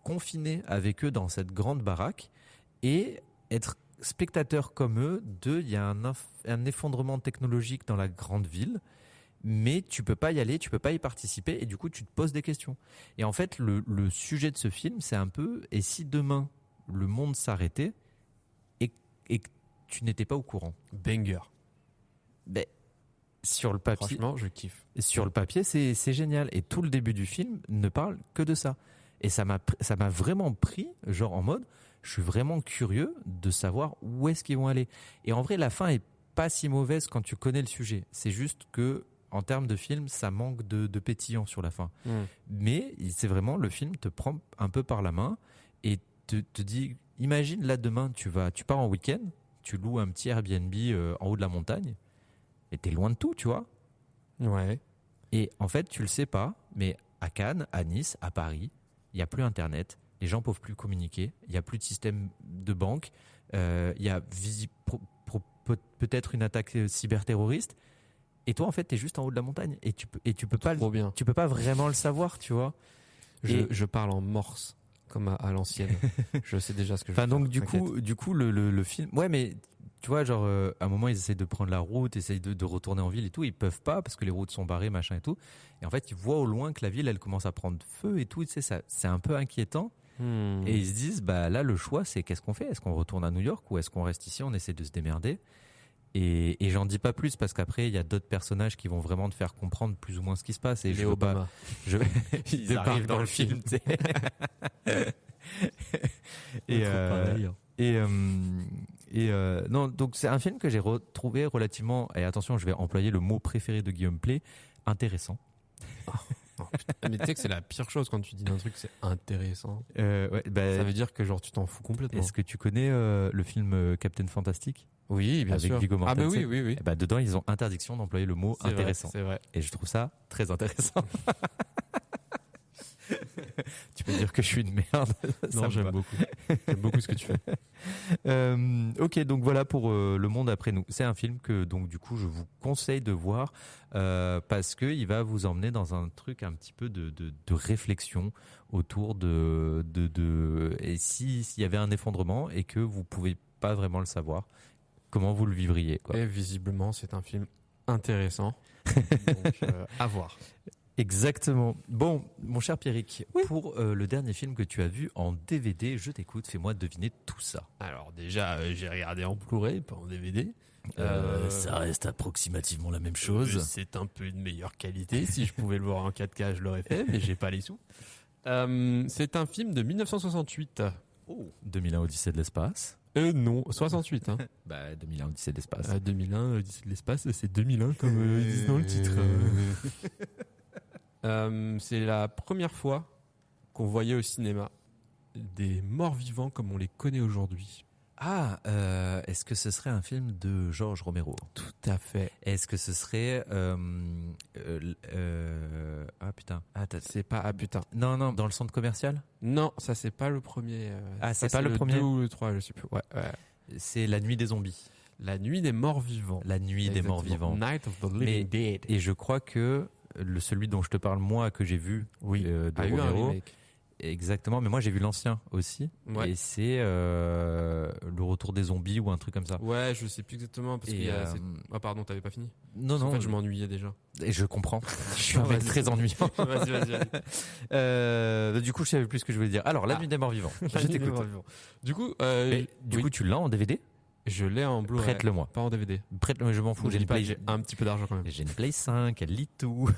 confiné avec eux dans cette grande baraque, et être spectateur comme eux il y a un effondrement technologique dans la grande ville, mais tu peux pas y aller, tu peux pas y participer, et du coup tu te poses des questions. Et en fait le sujet de ce film, c'est un peu, et si demain le monde s'arrêtait et que tu n'étais pas au courant. Banger. Ben, sur le papier, franchement, je kiffe. Sur le papier, c'est génial. Et tout le début du film ne parle que de ça. Et ça m'a vraiment pris, genre en mode, je suis vraiment curieux de savoir où est-ce qu'ils vont aller. Et en vrai, la fin est pas si mauvaise quand tu connais le sujet. C'est juste que, en termes de film, ça manque de pétillant sur la fin. Mais c'est vraiment, le film te prend un peu par la main et te dit, imagine là demain, tu pars en week-end, tu loues un petit Airbnb en haut de la montagne, et t'es loin de tout, tu vois. Ouais. Et en fait, tu le sais pas, mais à Cannes, à Nice, à Paris, il n'y a plus Internet, les gens peuvent plus communiquer, il n'y a plus de système de banque, il y a peut-être une attaque cyberterroriste, et toi en fait t'es juste en haut de la montagne, et tu peux pas vraiment le savoir, tu vois. Je parle en morse, comme à l'ancienne. Je sais déjà ce que je veux donc faire, du coup le film, ouais, mais tu vois, genre à un moment ils essayent de prendre la route, essayent de retourner en ville et tout, ils peuvent pas parce que les routes sont barrées, machin et tout. Et en fait ils voient au loin que la ville elle commence à prendre feu et tout, tu sais, ça c'est un peu inquiétant. Et ils se disent, là le choix c'est qu'est-ce qu'on fait ? Est-ce qu'on retourne à New York ou est-ce qu'on reste ici, on essaie de se démerder ? Et j'en dis pas plus parce qu'après il y a d'autres personnages qui vont vraiment te faire comprendre plus ou moins ce qui se passe. Et les Obama. Ils arrivent dans le film, tu sais. Non, donc c'est un film que j'ai retrouvé relativement, et attention, je vais employer le mot préféré de Guillaume Pley, intéressant. Mais tu sais que c'est la pire chose quand tu dis un truc c'est intéressant. Ouais, ça veut dire que genre tu t'en fous complètement. Est-ce que tu connais le film Captain Fantastic ? Oui, bien sûr. Avec Viggo Mortensen. Ah bah oui. Dedans ils ont interdiction d'employer le mot intéressant. C'est vrai. Et je trouve ça très intéressant. Tu peux dire que je suis une merde. Non, j'aime beaucoup. J'aime beaucoup ce que tu fais. Ok, donc voilà pour Le Monde après nous. C'est un film que donc du coup je vous conseille de voir parce que il va vous emmener dans un truc un petit peu de réflexion autour et s'il y avait un effondrement et que vous pouvez pas vraiment le savoir, comment vous le vivriez, quoi. Et visiblement c'est un film intéressant. Donc à voir. Exactement. Bon, mon cher Pierrick, pour le dernier film que tu as vu en DVD, je t'écoute, fais-moi deviner tout ça. Alors déjà, j'ai regardé en Blu-ray, pas en DVD. Ça reste approximativement la même chose. C'est un peu une meilleure qualité. Si je pouvais le voir en 4K, je l'aurais fait, mais j'ai pas les sous. C'est un film de 1968. 2001 Odyssée de l'espace. Non, 68. 2001 Odyssée de l'espace. 2001 Odyssée de l'espace, c'est 2001 comme ils disent dans le titre. C'est la première fois qu'on voyait au cinéma des morts vivants comme on les connaît aujourd'hui. Est-ce que ce serait un film de George Romero? Tout à fait. Est-ce que ce serait C'est pas putain. Non, dans le centre commercial? Non, ça c'est pas le premier. C'est pas le premier 2 ou le 3, je sais plus. Ouais. C'est La Nuit des zombies. La Nuit des morts vivants. La Nuit des morts vivants. Night of the Living Dead. Et je crois que celui dont je te parle moi que j'ai vu de a eu un Romero. remake. Exactement, mais moi j'ai vu l'ancien aussi, et c'est le retour des zombies ou un truc comme ça. Ouais, je sais plus exactement parce que pardon, t'avais pas fini. Non, en fait, je m'ennuyais déjà. Et je comprends. Je suis un mec très ennuyant. Vas-y. Du coup, je savais plus ce que je voulais dire. Alors, La Nuit des morts vivants. Je t'écoute. Du coup, tu l'as en DVD? Je l'ai en Blu-ray. Prête-le-moi. Pas en DVD. Prête-le, je m'en fous. J'ai un petit peu d'argent quand même. J'ai une Play 5, elle lit tout.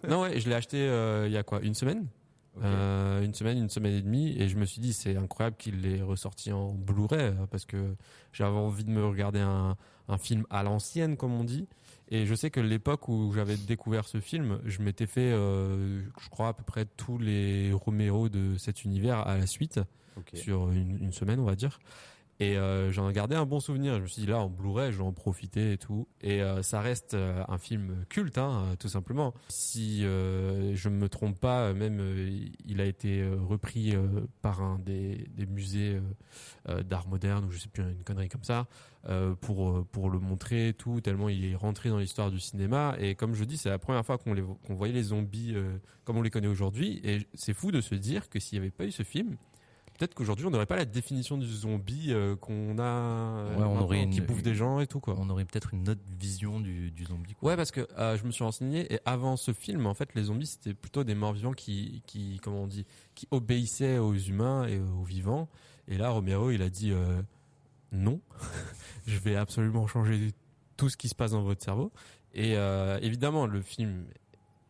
Non, je l'ai acheté il y a quoi, une semaine? Okay. Une semaine et demie, et je me suis dit c'est incroyable qu'il l'ait ressorti en Blu-ray parce que j'avais envie de me regarder un film à l'ancienne comme on dit, et je sais que l'époque où j'avais découvert ce film, je m'étais fait je crois à peu près tous les Romero de cet univers à la suite, sur une semaine on va dire. Et j'en ai gardé un bon souvenir. Je me suis dit là en Blu-ray, je vais en profiter et tout. Et ça reste un film culte, tout simplement. Si je me trompe pas, même il a été repris par un des musées d'art moderne ou je sais plus, une connerie comme ça, pour le montrer et tout. Tellement il est rentré dans l'histoire du cinéma. Et comme je dis, c'est la première fois qu'on voyait les zombies comme on les connaît aujourd'hui. Et c'est fou de se dire que s'il n'y avait pas eu ce film, peut-être qu'aujourd'hui on n'aurait pas la définition du zombie qu'on a, qui bouffe des gens et tout quoi. On aurait peut-être une autre vision du zombie quoi. Ouais, parce que je me suis renseigné et avant ce film en fait les zombies c'était plutôt des morts vivants qui comment on dit, qui obéissaient aux humains et aux vivants. Et là Romero il a dit non, je vais absolument changer tout ce qui se passe dans votre cerveau. Et évidemment le film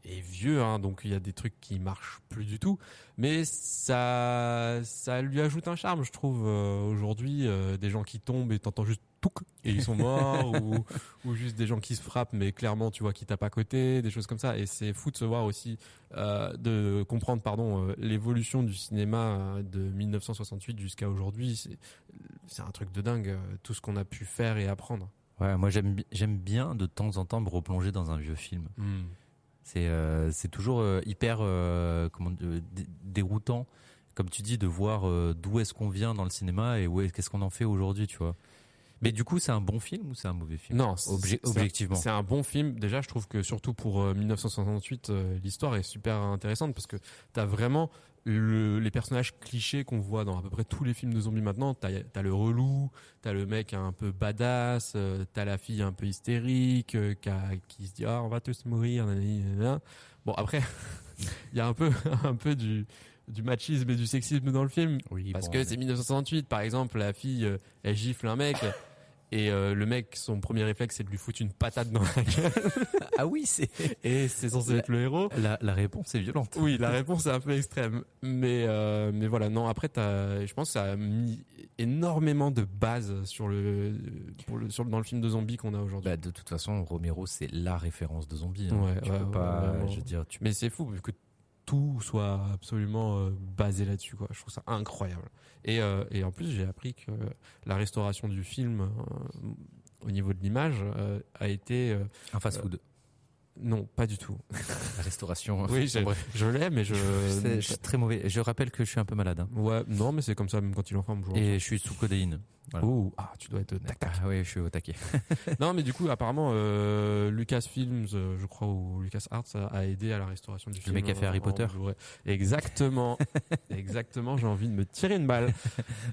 est vieux, donc il y a des trucs qui marchent plus du tout, mais ça lui ajoute un charme, je trouve. Aujourd'hui, des gens qui tombent et t'entends juste touc et ils sont morts, ou juste des gens qui se frappent, mais clairement tu vois qui tapent à côté, des choses comme ça. Et c'est fou de se voir aussi, de comprendre, l'évolution du cinéma de 1968 jusqu'à aujourd'hui. C'est un truc de dingue, tout ce qu'on a pu faire et apprendre. Ouais, moi j'aime bien de temps en temps me replonger dans un vieux film. C'est toujours hyper déroutant, comme tu dis, de voir d'où est-ce qu'on vient dans le cinéma et qu'est-ce qu'on en fait aujourd'hui, tu vois. Mais du coup, c'est un bon film ou c'est un mauvais film? Non, objectivement. C'est un bon film. Déjà, je trouve que surtout pour 1968, l'histoire est super intéressante parce que t'as vraiment les personnages clichés qu'on voit dans à peu près tous les films de zombies maintenant. T'as le relou, t'as le mec un peu badass, t'as la fille un peu hystérique qui se dit on va tous mourir. Nanana. Bon après, il y a un peu du machisme et du sexisme dans le film, parce que c'est 1968. Par exemple, la fille elle gifle un mec. Et le mec, son premier réflexe, c'est de lui foutre une patate dans la gueule. Ah oui, et c'est censé être le héros. La réponse est violente. Oui, la réponse est un peu extrême. Mais voilà, non, après, je pense que ça a mis énormément de bases dans le film de zombies qu'on a aujourd'hui. De toute façon, Romero, c'est la référence de zombies. Tu peux pas, je veux dire, mais c'est fou, que tout soit absolument basé là-dessus, quoi. Je trouve ça incroyable. Et en plus, j'ai appris que la restauration du film au niveau de l'image a été un fast-food. Non, pas du tout. La restauration. Oui, je l'ai, mais je suis très mauvais. Je rappelle que je suis un peu malade. Ouais, non, mais c'est comme ça même quand il est en forme. Et je suis sous codéine. Voilà. Ouh, tu dois être tac. Ah oui, je suis au taquet. Non, mais du coup, apparemment, Lucasfilms, je crois, ou LucasArts a aidé à la restauration du film. Le mec a fait Harry Potter. Exactement. Exactement, j'ai envie de me tirer une balle.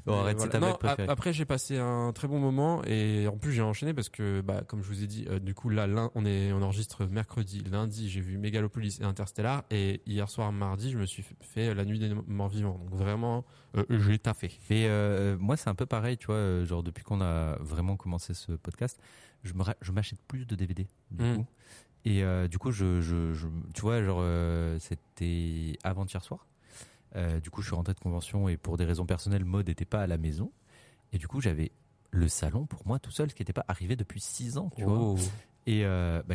Bon, arrête, voilà. C'est ta blague préférée. Après, j'ai passé un très bon moment et en plus, j'ai enchaîné parce que, comme je vous ai dit, du coup, là, on enregistre mercredi. mercredi, lundi, j'ai vu Megalopolis et Interstellar, et hier soir, mardi, je me suis fait La Nuit des Morts Vivants. Donc vraiment, j'ai taffé. Et moi, c'est un peu pareil, tu vois, genre depuis qu'on a vraiment commencé ce podcast, je m'achète plus de DVD, du coup. Et du coup, tu vois, genre, c'était avant-hier soir. Du coup, je suis rentré de convention et pour des raisons personnelles, Maud n'était pas à la maison. Et du coup, j'avais le salon pour moi tout seul, ce qui n'était pas arrivé depuis 6 ans, tu vois. Et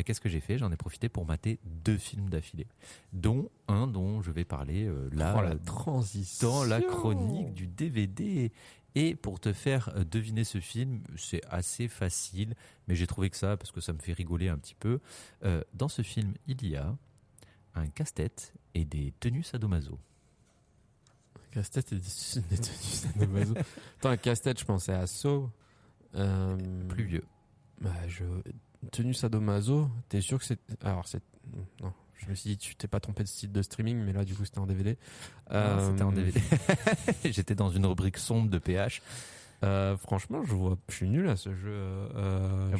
qu'est-ce que j'ai fait ? J'en ai profité pour mater 2 films d'affilée, dont un dont je vais parler là, la transition dans la chronique du DVD. Et pour te faire deviner ce film, c'est assez facile, mais j'ai trouvé que ça, parce que ça me fait rigoler un petit peu. Dans ce film, il y a un casse-tête et des tenues sadomaso. Un casse-tête et des tenues sadomaso. Attends, un casse-tête, je pensais à Saw. Plus vieux. Tenue sadomaso, t'es sûr que c'est... Alors, c'est... Non, je me suis dit, tu t'es pas trompé de site de streaming, mais là, du coup, c'était en DVD. Non, c'était en DVD. J'étais dans une rubrique sombre de PH. Franchement, je suis nul à ce jeu.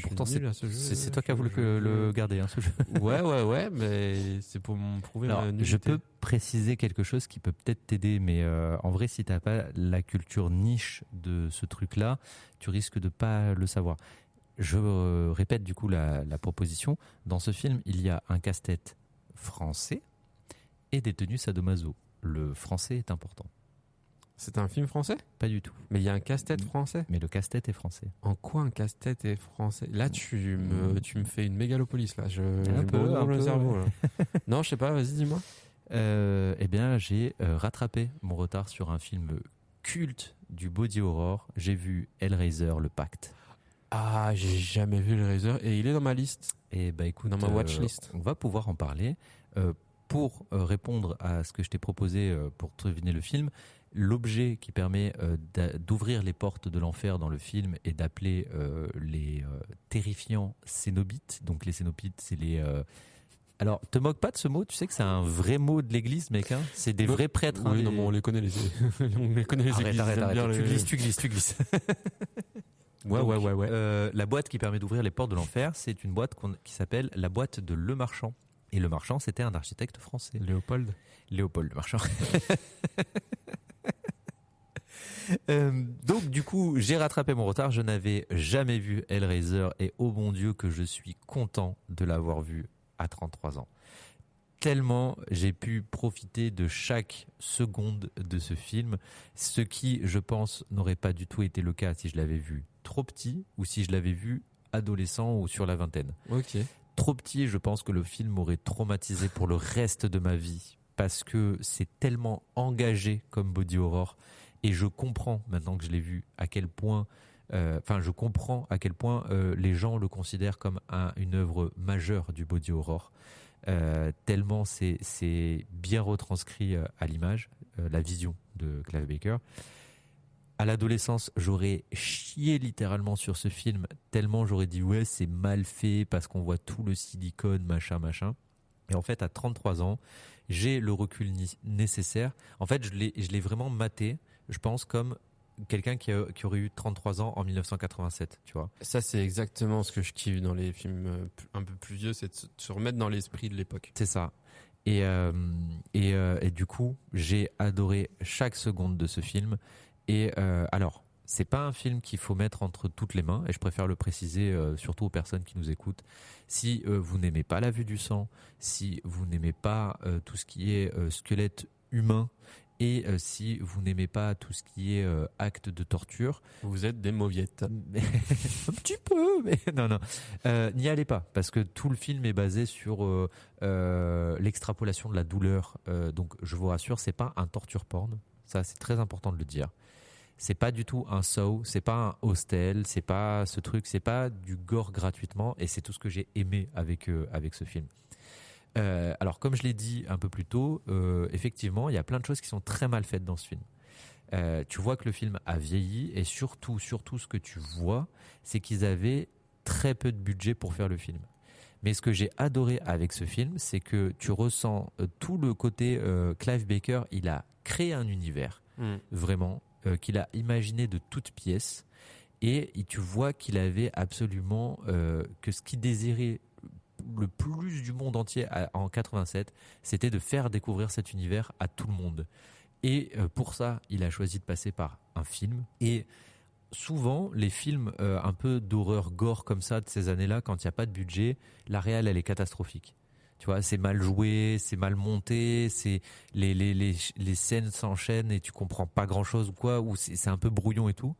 Pourtant, c'est toi qui as voulu le garder, hein, ce jeu. Ouais, mais c'est pour me prouver ma nullité. Je peux préciser quelque chose qui peut peut-être t'aider, mais en vrai, si t'as pas la culture niche de ce truc-là, tu risques de pas le savoir. Je répète du coup la proposition. Dans ce film, il y a un casse-tête français et des tenues sadomaso. Le français est important. C'est un film français ? Pas du tout. Mais il y a un casse-tête français ? Mais le casse-tête est français. En quoi un casse-tête est français ? Là, tu me fais une mégalopolis. Là. Un peu, le cerveau. Là. Non, je sais pas, vas-y, dis-moi. Eh bien, j'ai rattrapé mon retard sur un film culte du body horror. J'ai vu Hellraiser, le Pacte. Ah, j'ai jamais vu Hellraiser et il est dans ma liste. Et bah écoute, dans ma watchlist. On va pouvoir en parler. Pour répondre à ce que je t'ai proposé pour deviner le film, l'objet qui permet d'ouvrir les portes de l'enfer dans le film et d'appeler les terrifiants cénobites. Donc les cénobites, c'est les... Alors, te moque pas de ce mot, tu sais que c'est un vrai mot de l'église, mec. Hein, c'est des vrais prêtres. Oui, hein, non, mais on les connaît les églises. Arrête. Tu glisses. Ouais. La boîte qui permet d'ouvrir les portes de l'enfer, c'est une boîte qui s'appelle la boîte de Le Marchand. Et Le Marchand, c'était un architecte français. Léopold Le Marchand. Donc du coup, j'ai rattrapé mon retard. Je n'avais jamais vu Hellraiser et oh mon Dieu que je suis content de l'avoir vu à 33 ans. Tellement j'ai pu profiter de chaque seconde de ce film, ce qui, je pense, n'aurait pas du tout été le cas si je l'avais vu trop petit ou si je l'avais vu adolescent ou sur la vingtaine. Ok. Trop petit, je pense que le film m'aurait traumatisé pour le reste de ma vie parce que c'est tellement engagé comme body horror et je comprends maintenant que je l'ai vu à quel point je comprends à quel point les gens le considèrent comme une œuvre majeure du body horror. Tellement c'est bien retranscrit à l'image, la vision de Clive Barker. À l'adolescence, j'aurais chié littéralement sur ce film, tellement j'aurais dit ouais c'est mal fait parce qu'on voit tout le silicone, machin. Et en fait, à 33 ans, j'ai le recul nécessaire. En fait, je l'ai vraiment maté, je pense, comme quelqu'un qui aurait eu 33 ans en 1987, tu vois. Ça, c'est exactement ce que je kiffe dans les films un peu plus vieux, c'est de se remettre dans l'esprit de l'époque. C'est ça. Et du coup, j'ai adoré chaque seconde de ce film. Et alors, c'est pas un film qu'il faut mettre entre toutes les mains, et je préfère le préciser surtout aux personnes qui nous écoutent. Si vous n'aimez pas la vue du sang, si vous n'aimez pas tout ce qui est squelette humain, et si vous n'aimez pas tout ce qui est acte de torture, vous êtes des mauviettes. Un petit peu, mais non. N'y allez pas, parce que tout le film est basé sur l'extrapolation de la douleur. Donc, je vous rassure, c'est pas un torture porn. Ça, c'est très important de le dire. C'est pas du tout un Saw, c'est pas un Hostel, c'est pas ce truc, c'est pas du gore gratuitement, et c'est tout ce que j'ai aimé avec ce film. Alors, comme je l'ai dit un peu plus tôt, effectivement, il y a plein de choses qui sont très mal faites dans ce film. Tu vois que le film a vieilli, et surtout, ce que tu vois, c'est qu'ils avaient très peu de budget pour faire le film. Mais ce que j'ai adoré avec ce film, c'est que tu ressens tout le côté Clive Barker, il a créé un univers, vraiment, qu'il a imaginé de toutes pièces, et tu vois qu'il avait absolument que ce qu'il désirait le plus du monde entier en 87, c'était de faire découvrir cet univers à tout le monde. Et pour ça, il a choisi de passer par un film. Et souvent, les films un peu d'horreur gore comme ça de ces années-là, quand il n'y a pas de budget, la réal, elle est catastrophique. Tu vois, c'est mal joué, c'est mal monté, c'est les scènes s'enchaînent et tu comprends pas grand-chose ou quoi, ou c'est un peu brouillon et tout.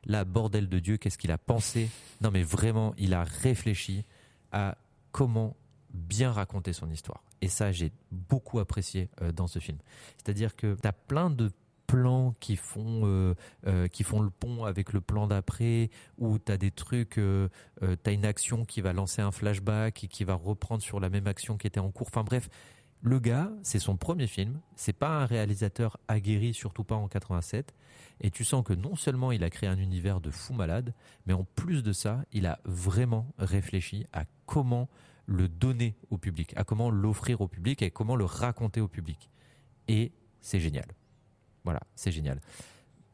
Là, bordel de Dieu, qu'est-ce qu'il a pensé? Non mais vraiment, il a réfléchi à comment bien raconter son histoire. Et ça, j'ai beaucoup apprécié dans ce film. C'est-à-dire que tu as plein de plans qui font le pont avec le plan d'après, où tu as des trucs, tu as une action qui va lancer un flashback et qui va reprendre sur la même action qui était en cours. Enfin bref, le gars, c'est son premier film, c'est pas un réalisateur aguerri, surtout pas en 87, et tu sens que non seulement il a créé un univers de fou malade, mais en plus de ça, il a vraiment réfléchi à comment le donner au public, à comment l'offrir au public et comment le raconter au public. Et c'est génial. Voilà, c'est génial.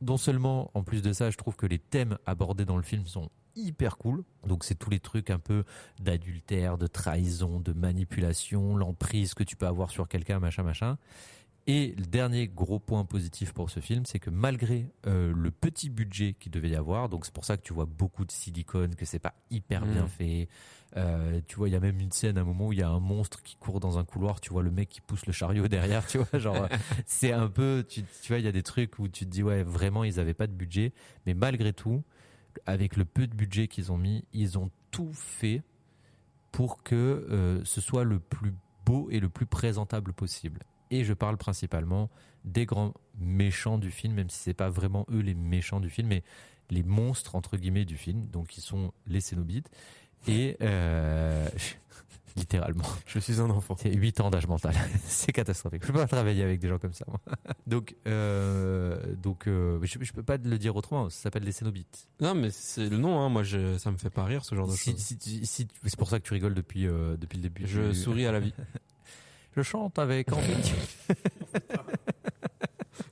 Non seulement, en plus de ça, je trouve que les thèmes abordés dans le film sont hyper cool. Donc c'est tous les trucs un peu d'adultère, de trahison, de manipulation, l'emprise que tu peux avoir sur quelqu'un, machin. Et le dernier gros point positif pour ce film, c'est que malgré le petit budget qu'il devait y avoir, donc c'est pour ça que tu vois beaucoup de silicone, que c'est pas hyper bien fait. Tu vois, il y a même une scène à un moment où il y a un monstre qui court dans un couloir, tu vois le mec qui pousse le chariot derrière, tu vois, genre c'est un peu, tu vois, il y a des trucs où tu te dis ouais, vraiment ils avaient pas de budget, mais malgré tout, avec le peu de budget qu'ils ont mis, ils ont tout fait pour que ce soit le plus beau et le plus présentable possible. Et je parle principalement des grands méchants du film, même si c'est pas vraiment eux les méchants du film, mais les monstres entre guillemets du film, donc qui sont les Cénobites. Et littéralement, je suis un enfant. C'est 8 ans d'âge mental, c'est catastrophique. Je peux pas travailler avec des gens comme ça. Moi. Donc, je peux pas le dire autrement. Ça s'appelle les Cénobites. Non, mais c'est le nom. Hein. Moi, ça me fait pas rire ce genre de choses. C'est pour ça que tu rigoles depuis le début. Je souris à la vie. Je chante avec envie.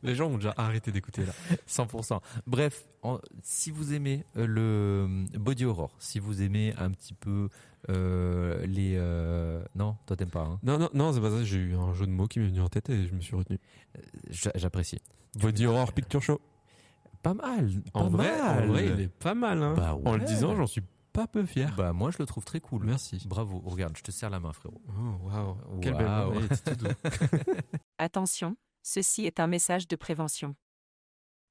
Les gens ont déjà arrêté d'écouter là. 100%. Bref, si vous aimez le body horror, si vous aimez un petit peu les... Non, toi t'aimes pas. Hein. Non, c'est pas ça. J'ai eu un jeu de mots qui m'est venu en tête et je me suis retenu. J'apprécie. Body horror picture show. Pas mal. En vrai, il est pas mal. Hein. Bah ouais. En le disant, j'en suis pas peu fier. Bah moi je le trouve très cool. Merci. Bravo. Regarde, je te serre la main, frérot. Oh waouh. Quelle belle main. C'est tout doux. Attention, ceci est un message de prévention.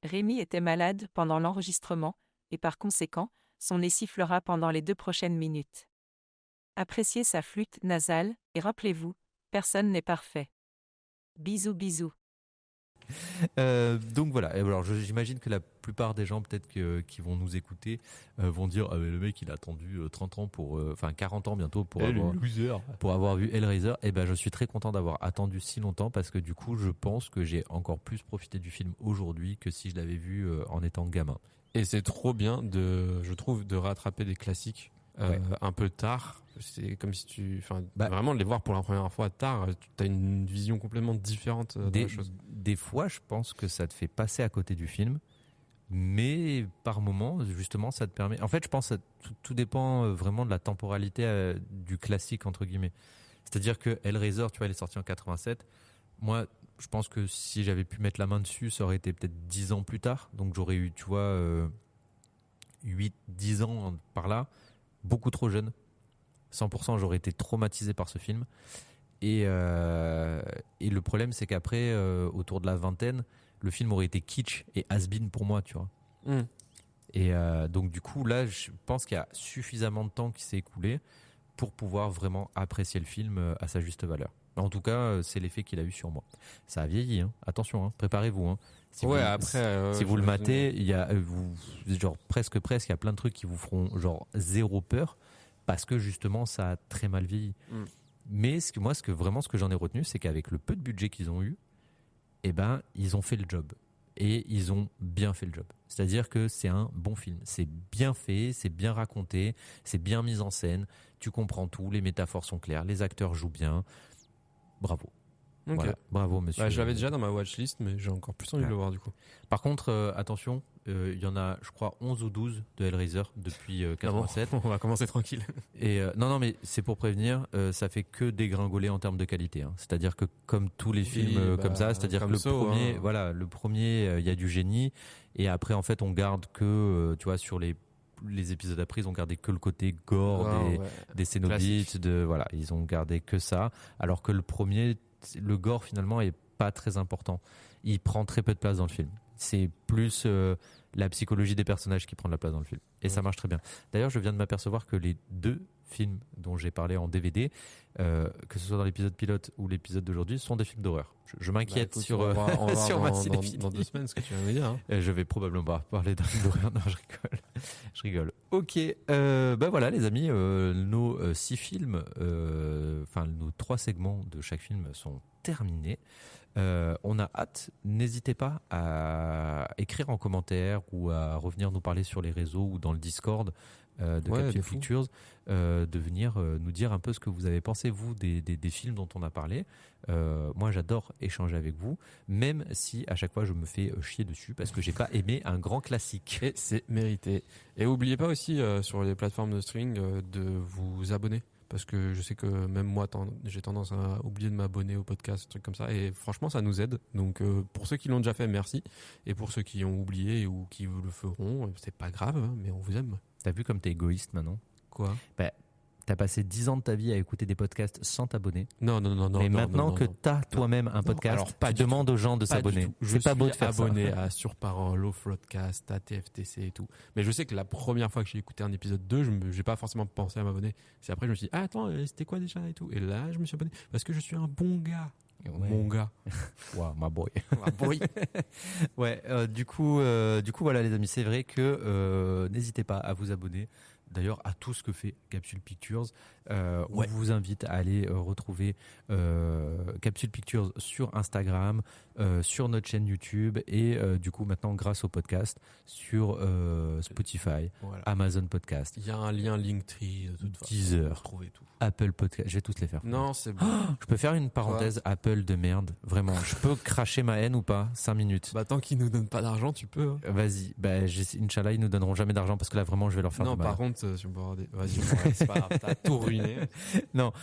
Rémi était malade pendant l'enregistrement et par conséquent, son nez sifflera pendant les 2 prochaines minutes. Appréciez sa flûte nasale et rappelez-vous, personne n'est parfait. Bisous bisous. Donc voilà. Alors j'imagine que la plupart des gens peut-être qui vont nous écouter vont dire ah, mais le mec il a attendu 30 ans pour 40 ans bientôt pour avoir vu Hellraiser. Et ben je suis très content d'avoir attendu si longtemps parce que du coup je pense que j'ai encore plus profité du film aujourd'hui que si je l'avais vu en étant gamin. Et c'est trop bien je trouve de rattraper des classiques un peu tard. C'est comme si vraiment de les voir pour la première fois tard, tu as une vision complètement différente de la chose. Des fois, je pense que ça te fait passer à côté du film, mais par moment, justement, ça te permet. En fait, je pense que tout dépend vraiment de la temporalité du classique entre guillemets. C'est-à-dire que Hellraiser, tu vois, elle est sortie en 87. Moi, je pense que si j'avais pu mettre la main dessus, ça aurait été peut-être 10 ans plus tard. Donc j'aurais eu, tu vois, 8-10 ans par là. Beaucoup trop jeune. 100%, j'aurais été traumatisé par ce film. Et le problème, c'est qu'après, autour de la vingtaine, le film aurait été kitsch et has-been pour moi, tu vois. Et donc, du coup, là, je pense qu'il y a suffisamment de temps qui s'est écoulé pour pouvoir vraiment apprécier le film à sa juste valeur. En tout cas, c'est l'effet qu'il a eu sur moi. Ça a vieilli, hein. Attention, hein. Préparez-vous. Hein. Si vous le matez, il y a genre presque, il y a plein de trucs qui vous feront genre zéro peur parce que justement ça a très mal vieilli. Mais ce que j'en ai retenu, c'est qu'avec le peu de budget qu'ils ont eu, ils ont fait le job et ils ont bien fait le job. C'est-à-dire que c'est un bon film, c'est bien fait, c'est bien raconté, c'est bien mis en scène, tu comprends tout, les métaphores sont claires, les acteurs jouent bien. Bravo. Ok. Voilà. Bravo, monsieur. Bah, je l'avais déjà dans ma watchlist, mais j'ai encore plus envie de le voir du coup. Par contre, attention, il y en a, je crois, 11 ou 12 de Hellraiser depuis 87. On va commencer tranquille. Et non, mais c'est pour prévenir, ça fait que dégringoler en termes de qualité. Hein. C'est-à-dire que comme tous les films comme ça, c'est-à-dire que le premier, il y a du génie, et après, en fait, on garde que, tu vois, sur les épisodes après, ils ont gardé que le côté gore des Cénobites, voilà, ils ont gardé que ça, alors que le premier, le gore finalement est pas très important. Il prend très peu de place dans le film. C'est plus la psychologie des personnages qui prend de la place dans le film. Et ça marche très bien. D'ailleurs, je viens de m'apercevoir que les 2 films dont j'ai parlé en DVD, que ce soit dans l'épisode pilote ou l'épisode d'aujourd'hui, sont des films d'horreur. Je m'inquiète sur ma cinéphilie. Dans 2 semaines, ce que tu vas me dire. Hein. Je vais probablement pas parler d'un film d'horreur. Non, je rigole. Ok, bah voilà les amis, nos 6 films, enfin nos 3 segments de chaque film sont terminés. On a hâte, n'hésitez pas à écrire en commentaire ou à revenir nous parler sur les réseaux ou dans le Discord de Capsule Pictures, de venir nous dire un peu ce que vous avez pensé vous des films dont on a parlé. Moi j'adore échanger avec vous, même si à chaque fois je me fais chier dessus parce que j'ai pas aimé un grand classique. Et c'est mérité. Et n'oubliez pas aussi sur les plateformes de streaming de vous abonner. Parce que je sais que même moi, j'ai tendance à oublier de m'abonner au podcast, trucs comme ça. Et franchement, ça nous aide. Donc, pour ceux qui l'ont déjà fait, merci. Et pour ceux qui ont oublié ou qui le feront, c'est pas grave, hein, mais on vous aime. T'as vu comme t'es égoïste maintenant? Quoi? Bah, t'as passé 10 ans de ta vie à écouter des podcasts sans t'abonner. Non. Mais maintenant que t'as toi-même un podcast, tu demandes aux gens de s'abonner. C'est pas beau de faire ça. Je suis abonné à Surparole, au Floodcast, à TFTC et tout. Mais je sais que la première fois que j'ai écouté un épisode 2, j'ai pas forcément pensé à m'abonner. C'est après, je me suis dit, attends, c'était quoi déjà et tout. Et là, je me suis abonné. Parce que je suis un bon gars. Ouais. Mon gars. Wow, my boy. My boy. Ouais, du coup, voilà les amis, c'est vrai que n'hésitez pas à vous abonner. D'ailleurs, à tout ce que fait Capsule Pictures, on vous invite à aller retrouver Capsule Pictures sur Instagram, sur notre chaîne YouTube et du coup maintenant grâce au podcast sur Spotify, Amazon Podcast. Il y a un lien Linktree de toute façon. Deezer, trouver tout. Apple Podcast. Je vais tous les faire. Non, c'est bon. Je peux faire une parenthèse Apple de merde. Vraiment, je peux cracher ma haine ou pas? 5 minutes. Bah tant qu'ils nous donnent pas d'argent, tu peux. Hein. Vas-y. Bah, Inch'Allah, ils nous donneront jamais d'argent parce que là vraiment, je vais leur faire. Non, par contre, tu peux avoir des. Vas-y, c'est pas grave. T'as tout ruiné. Non,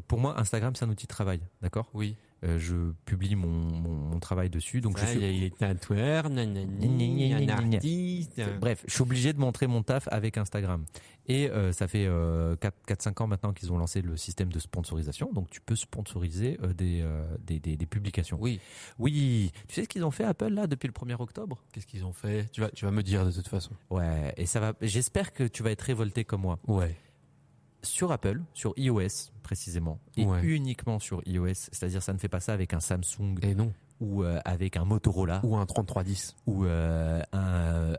pour moi, Instagram, c'est un outil de travail, d'accord? Oui. Je publie mon travail dessus, donc il est tatoueur, un artiste. Bref, je suis obligé de montrer mon taf avec Instagram. Et ça fait 4-5 ans maintenant qu'ils ont lancé le système de sponsorisation, donc tu peux sponsoriser des publications. Oui. Tu sais ce qu'ils ont fait Apple là depuis le 1er octobre? Qu'est-ce qu'ils ont fait? Tu vas me dire de toute façon. Ouais, et ça va. J'espère que tu vas être révolté comme moi. Ouais. Sur Apple, sur iOS précisément, et uniquement sur iOS, c'est-à-dire ça ne fait pas ça avec un Samsung et non. Ou avec un Motorola ou un 3310 ou un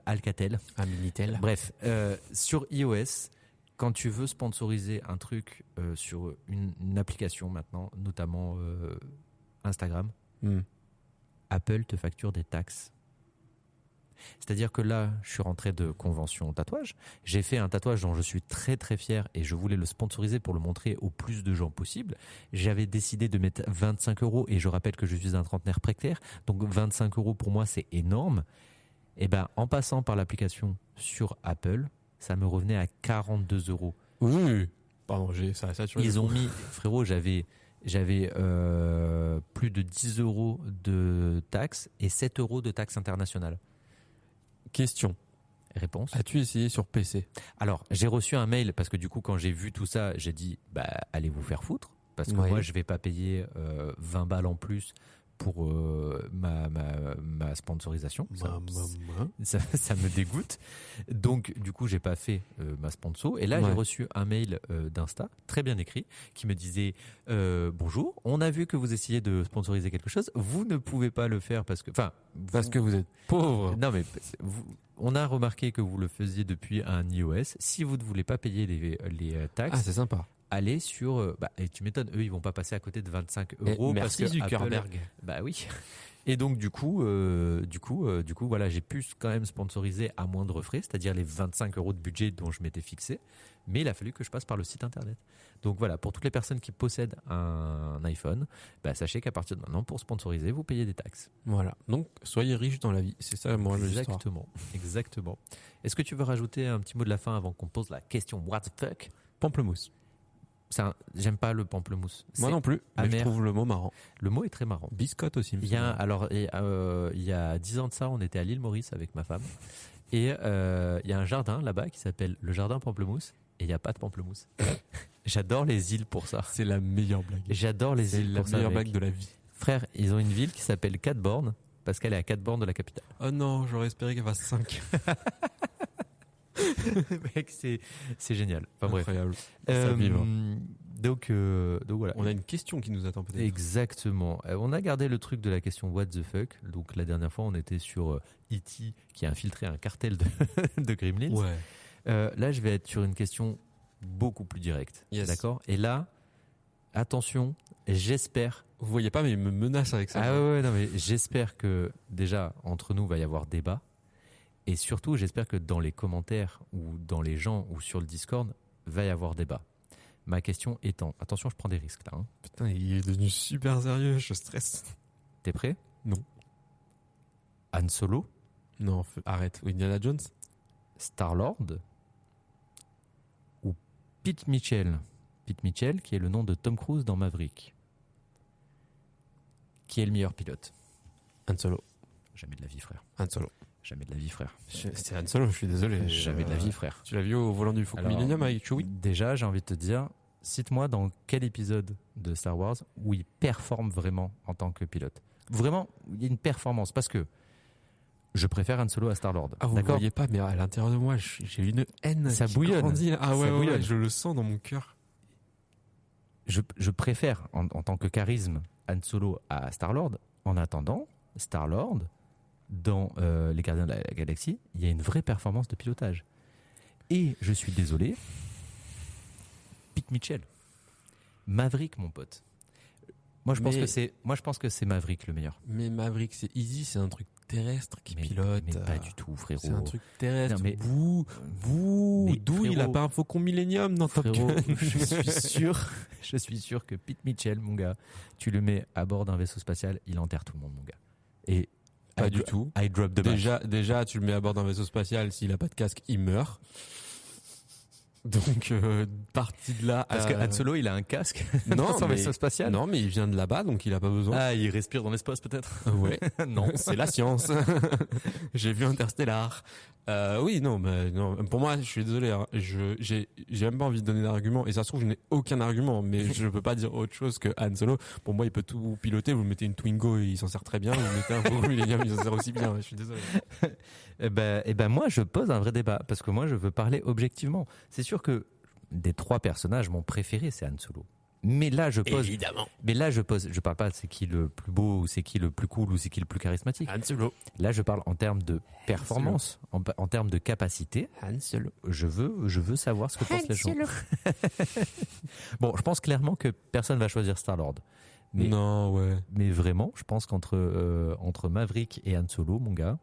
Alcatel, un Minitel. Bref, sur iOS, quand tu veux sponsoriser un truc sur une application maintenant, notamment Instagram, Apple te facture des taxes. C'est-à-dire que là, je suis rentré de convention tatouage. J'ai fait un tatouage dont je suis très très fier et je voulais le sponsoriser pour le montrer au plus de gens possible. J'avais décidé de mettre 25 € et je rappelle que je suis un trentenaire précaire. Donc 25 € pour moi, c'est énorme. Et ben, en passant par l'application sur Apple, ça me revenait à 42 €. Oui. Pardon, ça a saturé. Ils ont mis, frérot, j'avais plus de 10 € de taxes et 7 € de taxes internationales. Question. Réponse. As-tu essayé sur PC? Alors, j'ai reçu un mail parce que du coup, quand j'ai vu tout ça, j'ai dit, allez vous faire foutre. Parce que moi, je vais pas payer 20 balles en plus pour ma sponsorisation. Ça me dégoûte. Donc, du coup, j'ai pas fait ma sponsor. Et là, j'ai reçu un mail d'Insta, très bien écrit, qui me disait bonjour, on a vu que vous essayez de sponsoriser quelque chose. Vous ne pouvez pas le faire parce que vous êtes pauvre. Non, mais on a remarqué que vous le faisiez depuis un iOS. Si vous ne voulez pas payer les taxes, c'est sympa. aller sur... et tu m'étonnes, eux, ils vont pas passer à côté de 25 euros. Merci parce que Zuckerberg. Apple, bah oui. Et donc du coup, voilà, j'ai pu quand même sponsoriser à moindre frais, c'est-à-dire les 25 euros de budget dont je m'étais fixé. Mais il a fallu que je passe par le site internet. Donc voilà, pour toutes les personnes qui possèdent un iPhone, sachez qu'à partir de maintenant, pour sponsoriser, vous payez des taxes. Voilà. Donc, soyez riches dans la vie. C'est ça, moi, le l'histoire. Exactement. Est-ce que tu veux rajouter un petit mot de la fin avant qu'on pose la question What the fuck? Pamplemousse. J'aime pas le pamplemousse. Moi non plus, mais je trouve le mot marrant. Le mot est très marrant. Biscotte aussi. Il y a 10 ans de ça, on était à l'île Maurice avec ma femme. Et il y a un jardin là-bas qui s'appelle le jardin pamplemousse. Et il n'y a pas de pamplemousse. J'adore les îles pour ça. C'est la meilleure blague. J'adore les îles pour ça. C'est la meilleure blague de la vie. Frère, ils ont une ville qui s'appelle 4 bornes parce qu'elle est à 4 bornes de la capitale. Oh non, j'aurais espéré qu'elle fasse 5. Mec, c'est génial. Enfin, incroyable. Donc voilà. On a une question qui nous attend peut-être. Exactement. On a gardé le truc de la question What the fuck. Donc la dernière fois, on était sur E.T. qui a infiltré un cartel de Gremlins. Ouais. Là, je vais être sur une question beaucoup plus directe. Yes. D'accord. Et là, attention, j'espère. Vous voyez pas, mais il me menace avec ça. Non, mais j'espère que déjà entre nous, il va y avoir débat. Et surtout, j'espère que dans les commentaires ou dans les gens ou sur le Discord, va y avoir débat. Ma question étant, attention, je prends des risques là. Hein. Putain, il est devenu super sérieux, je stresse. T'es prêt? Non. Han Solo? Non, arrête. Indiana Jones? Star-Lord? Ou Pete Mitchell? Pete Mitchell, qui est le nom de Tom Cruise dans Maverick. Qui est le meilleur pilote? Han Solo. Jamais de la vie, frère. Han Solo. Jamais de la vie, frère. C'est Han Solo, je suis désolé. Jamais de la vie, frère. Tu l'as vu au volant du Faucon Millenium avec Chewie? Déjà, j'ai envie de te dire, cite-moi dans quel épisode de Star Wars où il performe vraiment en tant que pilote. Vraiment, il y a une performance. Parce que je préfère Han Solo à Star-Lord. Ah, vous ne voyez pas, mais à l'intérieur de moi, j'ai une haine. Ça bouillonne. Grandit. Ah ouais, bouillonne. Ouais, je le sens dans mon cœur. Je préfère, en tant que charisme, Han Solo à Star-Lord. En attendant, Star-Lord, dans Les Gardiens de la Galaxie, il y a une vraie performance de pilotage. Et je suis désolé, Pete Mitchell, Maverick, mon pote. Moi, je pense que c'est Maverick le meilleur. Mais Maverick, c'est easy, c'est un truc terrestre qui pilote. Mais pas du tout, frérot. C'est un truc terrestre. Non, mais d'où il a pas un Faucon Millenium dans Top Gun. Je suis sûr que Pete Mitchell, mon gars, tu le mets à bord d'un vaisseau spatial, il enterre tout le monde, mon gars. Et pas du tout. I drop the déjà, tu le mets à bord d'un vaisseau spatial, s'il a pas de casque, il meurt. Donc, partie de là. Parce que Han Solo, il a un casque dans son vaisseau spatial. Non, mais il vient de là-bas, donc il a pas besoin. Ah, il respire dans l'espace, peut-être? Ouais. Non. C'est la science. J'ai vu Interstellar. Oui, non, mais non. Pour moi, je suis désolé. Hein, j'ai même pas envie de donner d'argument. Et ça se trouve, je n'ai aucun argument. Mais je peux pas dire autre chose que Han Solo. Pour moi, il peut tout piloter. Vous mettez une Twingo, il s'en sert très bien. Vous mettez un Faucon Millenium, il s'en sert aussi bien. Je suis désolé. Eh ben, moi, je pose un vrai débat. Parce que moi, je veux parler objectivement. C'est sûr que des 3 personnages, mon préféré, c'est Han Solo. Mais là, je pose. Évidemment. Mais là, je parle pas de c'est qui le plus beau, ou c'est qui le plus cool, ou c'est qui le plus charismatique. Han Solo. Là, je parle en termes de performance, en termes de capacité. Han Solo. Je veux savoir ce que pensent les gens. Bon, je pense clairement que personne va choisir Star-Lord. Mais, non, ouais. Mais vraiment, je pense entre Maverick et Han Solo, mon gars.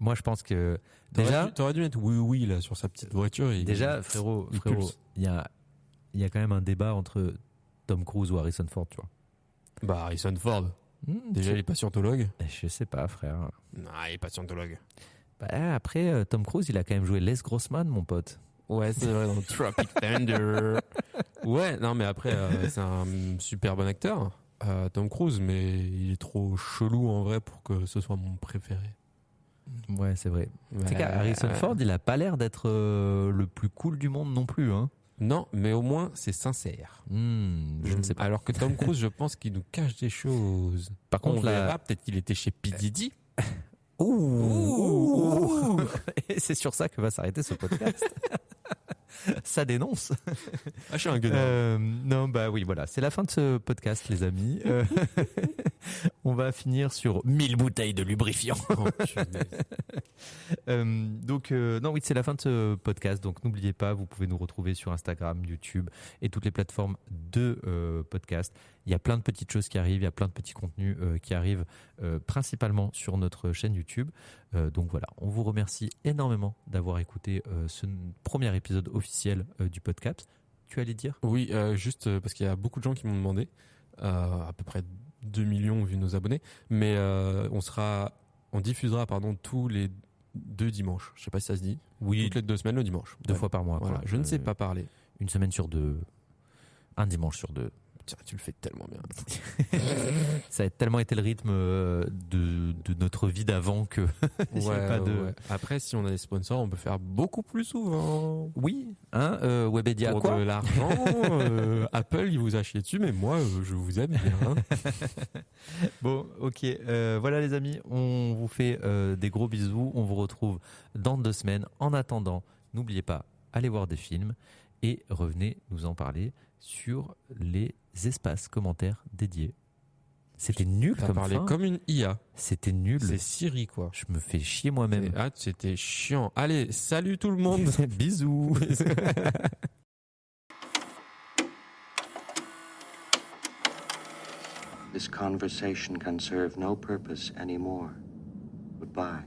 Moi, je pense que déjà, t'aurais dû mettre oui là sur sa petite voiture. Déjà, frérot, il y a quand même un débat entre Tom Cruise ou Harrison Ford, tu vois. Bah, Harrison Ford. Déjà, il est pas scientologue. Je sais pas, frère. Non, il est pas scientologue. Bah, après, Tom Cruise, il a quand même joué Les Grossman, mon pote. Ouais, c'est vrai, dans Tropic Thunder. Ouais, non, mais après, c'est un super bon acteur, Tom Cruise, mais il est trop chelou en vrai pour que ce soit mon préféré. Ouais, c'est vrai. C'est qu'Harrison Ford, il a pas l'air d'être le plus cool du monde non plus, hein. Non, mais au moins c'est sincère. Je ne sais pas. Alors que Tom Cruise, je pense qu'il nous cache des choses. Par contre, on verra, peut-être qu'il était chez P. Diddy. Ouh. Et c'est sur ça que va s'arrêter ce podcast. Ça dénonce. Ah, je suis un gueudin. Non, bah oui, voilà. C'est la fin de ce podcast, les amis. On va finir sur 1000 bouteilles de lubrifiant. Oh, punaise. Non, oui, c'est la fin de ce podcast. Donc, n'oubliez pas, vous pouvez nous retrouver sur Instagram, YouTube et toutes les plateformes de podcast. Il y a plein de petites choses qui arrivent, il y a plein de petits contenus qui arrivent principalement sur notre chaîne YouTube. Donc voilà, on vous remercie énormément d'avoir écouté ce premier épisode officiel du podcast. Tu allais dire ? Oui, juste parce qu'il y a beaucoup de gens qui m'ont demandé, à peu près 2 millions vu nos abonnés, mais on diffusera tous les 2 dimanches. Je sais pas si ça se dit. Oui, toutes les 2 semaines le dimanche. 2 fois par mois. Voilà. Quoi. Je ne sais pas parler. Une semaine sur 2, un dimanche sur 2. Tiens, tu le fais tellement bien. Ça a tellement été le rythme de notre vie d'avant que j'ai pas de. Ouais. Après, si on a des sponsors, on peut faire beaucoup plus souvent. Oui, hein, Webedia Pour quoi de l'argent, Apple, il vous a chié dessus, mais moi, je vous aime bien. Hein. Bon, ok. Voilà les amis, on vous fait des gros bisous. On vous retrouve dans 2 semaines. En attendant, n'oubliez pas, allez voir des films et revenez nous en parler sur les espaces commentaires dédiés. C'était nul T'as comme parlé fin. comme une IA. C'était nul. C'est Siri, quoi. Je me fais chier moi-même. Ah, c'était chiant. Allez, salut tout le monde. Bisous. This conversation can serve no purpose anymore. Goodbye.